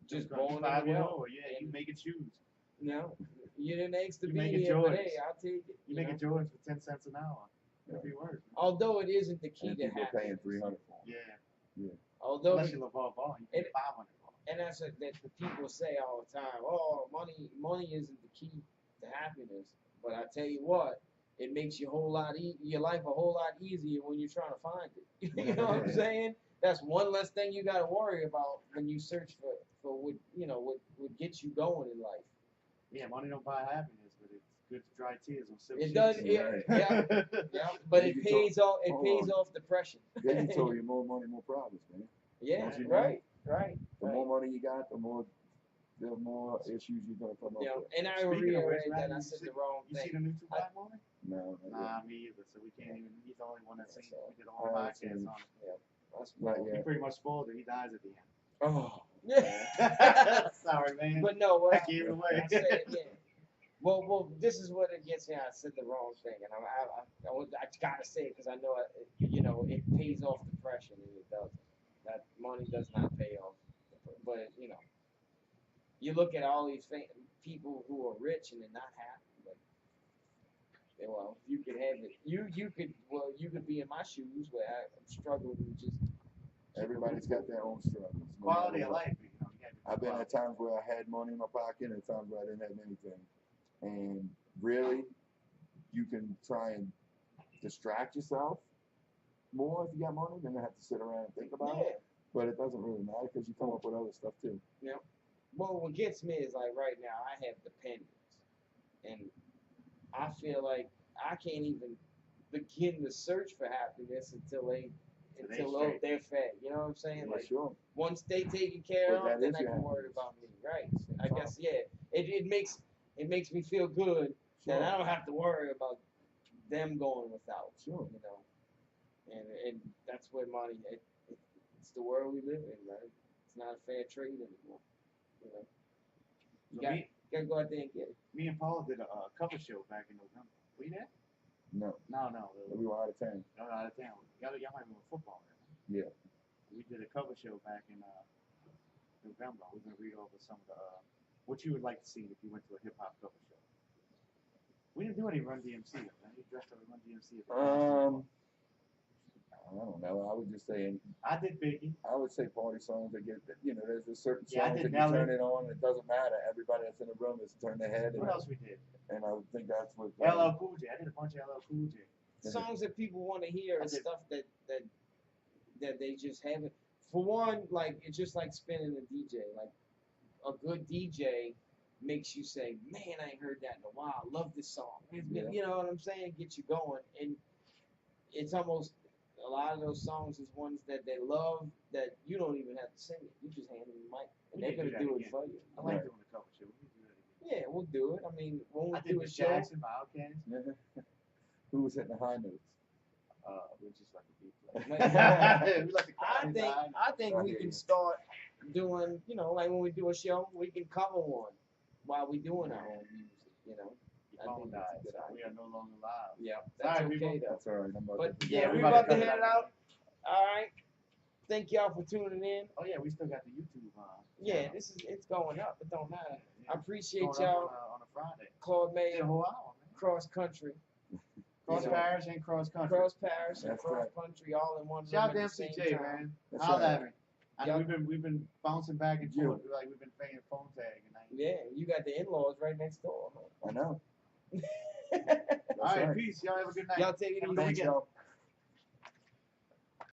just born born in 5 the years world. old. Yeah, you making shoes. No, you didn't ask to You be making here, but Jordans. hey, I'll take it. You making Jordans for 10 cents an hour. Every word. Although it isn't the key And to people are paying happiness. $300 for them. Yeah. Although, Unless you LeVar Ball, you pay 500 for. and that's that the people say all the time. Oh, money isn't the key to happiness. But I tell you what, it makes your your life a whole lot easier when you're trying to find it. You know what I'm saying? That's one less thing you got to worry about when you search for what what gets you going in life. Yeah, money don't buy happiness, but it's good to dry tears on silk It sheets. does, Right. yeah. But it pays off. It pays off depression. Then you told you more money, more problems, man. Yeah, Don't you know? right. The more money you got, the more issues you're gonna come up Yeah, with. and I Speaking of which, reiterate man, that I you said see- the wrong You see thing. the new Tupac movie? No, Nah, me either. So we can't even. He's the only one that's seen it. We did a I whole haven't podcast seen on it. That's not He yet. pretty much spoiled it. He dies at the end. Oh. Sorry, man. But no, what I gave it away. I said again. Well, this is what it gets me. I said the wrong thing, and I gotta say it because I know it pays off depression, and it doesn't. That money does not pay off, but you look at all these people who are rich and they're not happy. Like, well, if you could have it, you could be in my shoes where I'm struggling to just. Everybody's got their own struggles. no Quality matter of what. life. You know, you gotta be I've been at quality. times where I had money in my pocket and times where I didn't have anything. And really, you can try and distract yourself more if you got money than to have to sit around and think about it. But it doesn't really matter because you come up with other stuff too. Well, what gets me is like right now I have dependents, and I feel like I can't even begin to search for happiness until they're fed. You know what I'm saying? Yeah, Like sure. once they taken care But of, that then is I your can worry happiness. about me. Right? Same I time. guess it makes me feel good that I don't have to worry about them going without. Sure. You know, and that's where money. It's the world we live in, right? It's not a fair trade anymore. You know, you So gotta go out there and get it. me and Paul did a cover show back in November. Were you there? No, No. we were out of town. No, out of town. Y'all might be with football. Right? Yeah. We did a cover show back in November. We're gonna read over some of the what you would like to see if you went to a hip hop cover show. We didn't do any Run DMC. Man. You dressed up as Run DMC. I don't know. I would just say, I did Biggie. I would say party songs that get, there's a certain Yeah, I songs did that you Nelly. turn it on, and it doesn't matter. Everybody that's in the room is turned their head, What else we did? and I would think that's what. LL Cool J. I did a bunch of LL Cool J. Songs that people want to hear I and did. stuff that they just haven't. For one, like it's just like spinning a DJ. Like a good DJ makes you say, "Man, I ain't heard that in a while. I love this song." Yeah. You know what I'm saying? Get you going, and it's almost a lot of those songs is ones that they love that you don't even have to sing it. You just hand them the mic, and We they're can do gonna that do again. it for you. I like Right. doing the cover show. We can do that again. Yeah, we'll do it. I mean, when we I did do a Miss show, Jackson by Outkast. Who was hitting the high notes? We're just like the beat play. We like the I think I we hear can you. start doing, like when we do a show, we can cover one while we doing our own music, Your I phone think died, that's a good so we idea. are no longer live. Yeah, that's Sorry, okay people. though. That's all right. I'm about But to. yeah, we we about about to to cut head it out. All right. Thank y'all for tuning in. Oh yeah, we still got the YouTube. Yeah, it's going up. It don't matter. Yeah. I appreciate Going up y'all. on a Friday. Claude Did a Maher, whole hour, man. cross country, Cross know. parish and cross country. cross parish, and That's cross right. country, all in one room Shout at out the to same MCJ, time. man. That's Holla right. at me. And we've been bouncing back and forth. Like we've been playing phone tag. And Yeah, you got the in-laws right next door. I know. All right, peace. Y'all have a good night. Y'all take it Have a easy. good Thanks, weekend. y'all.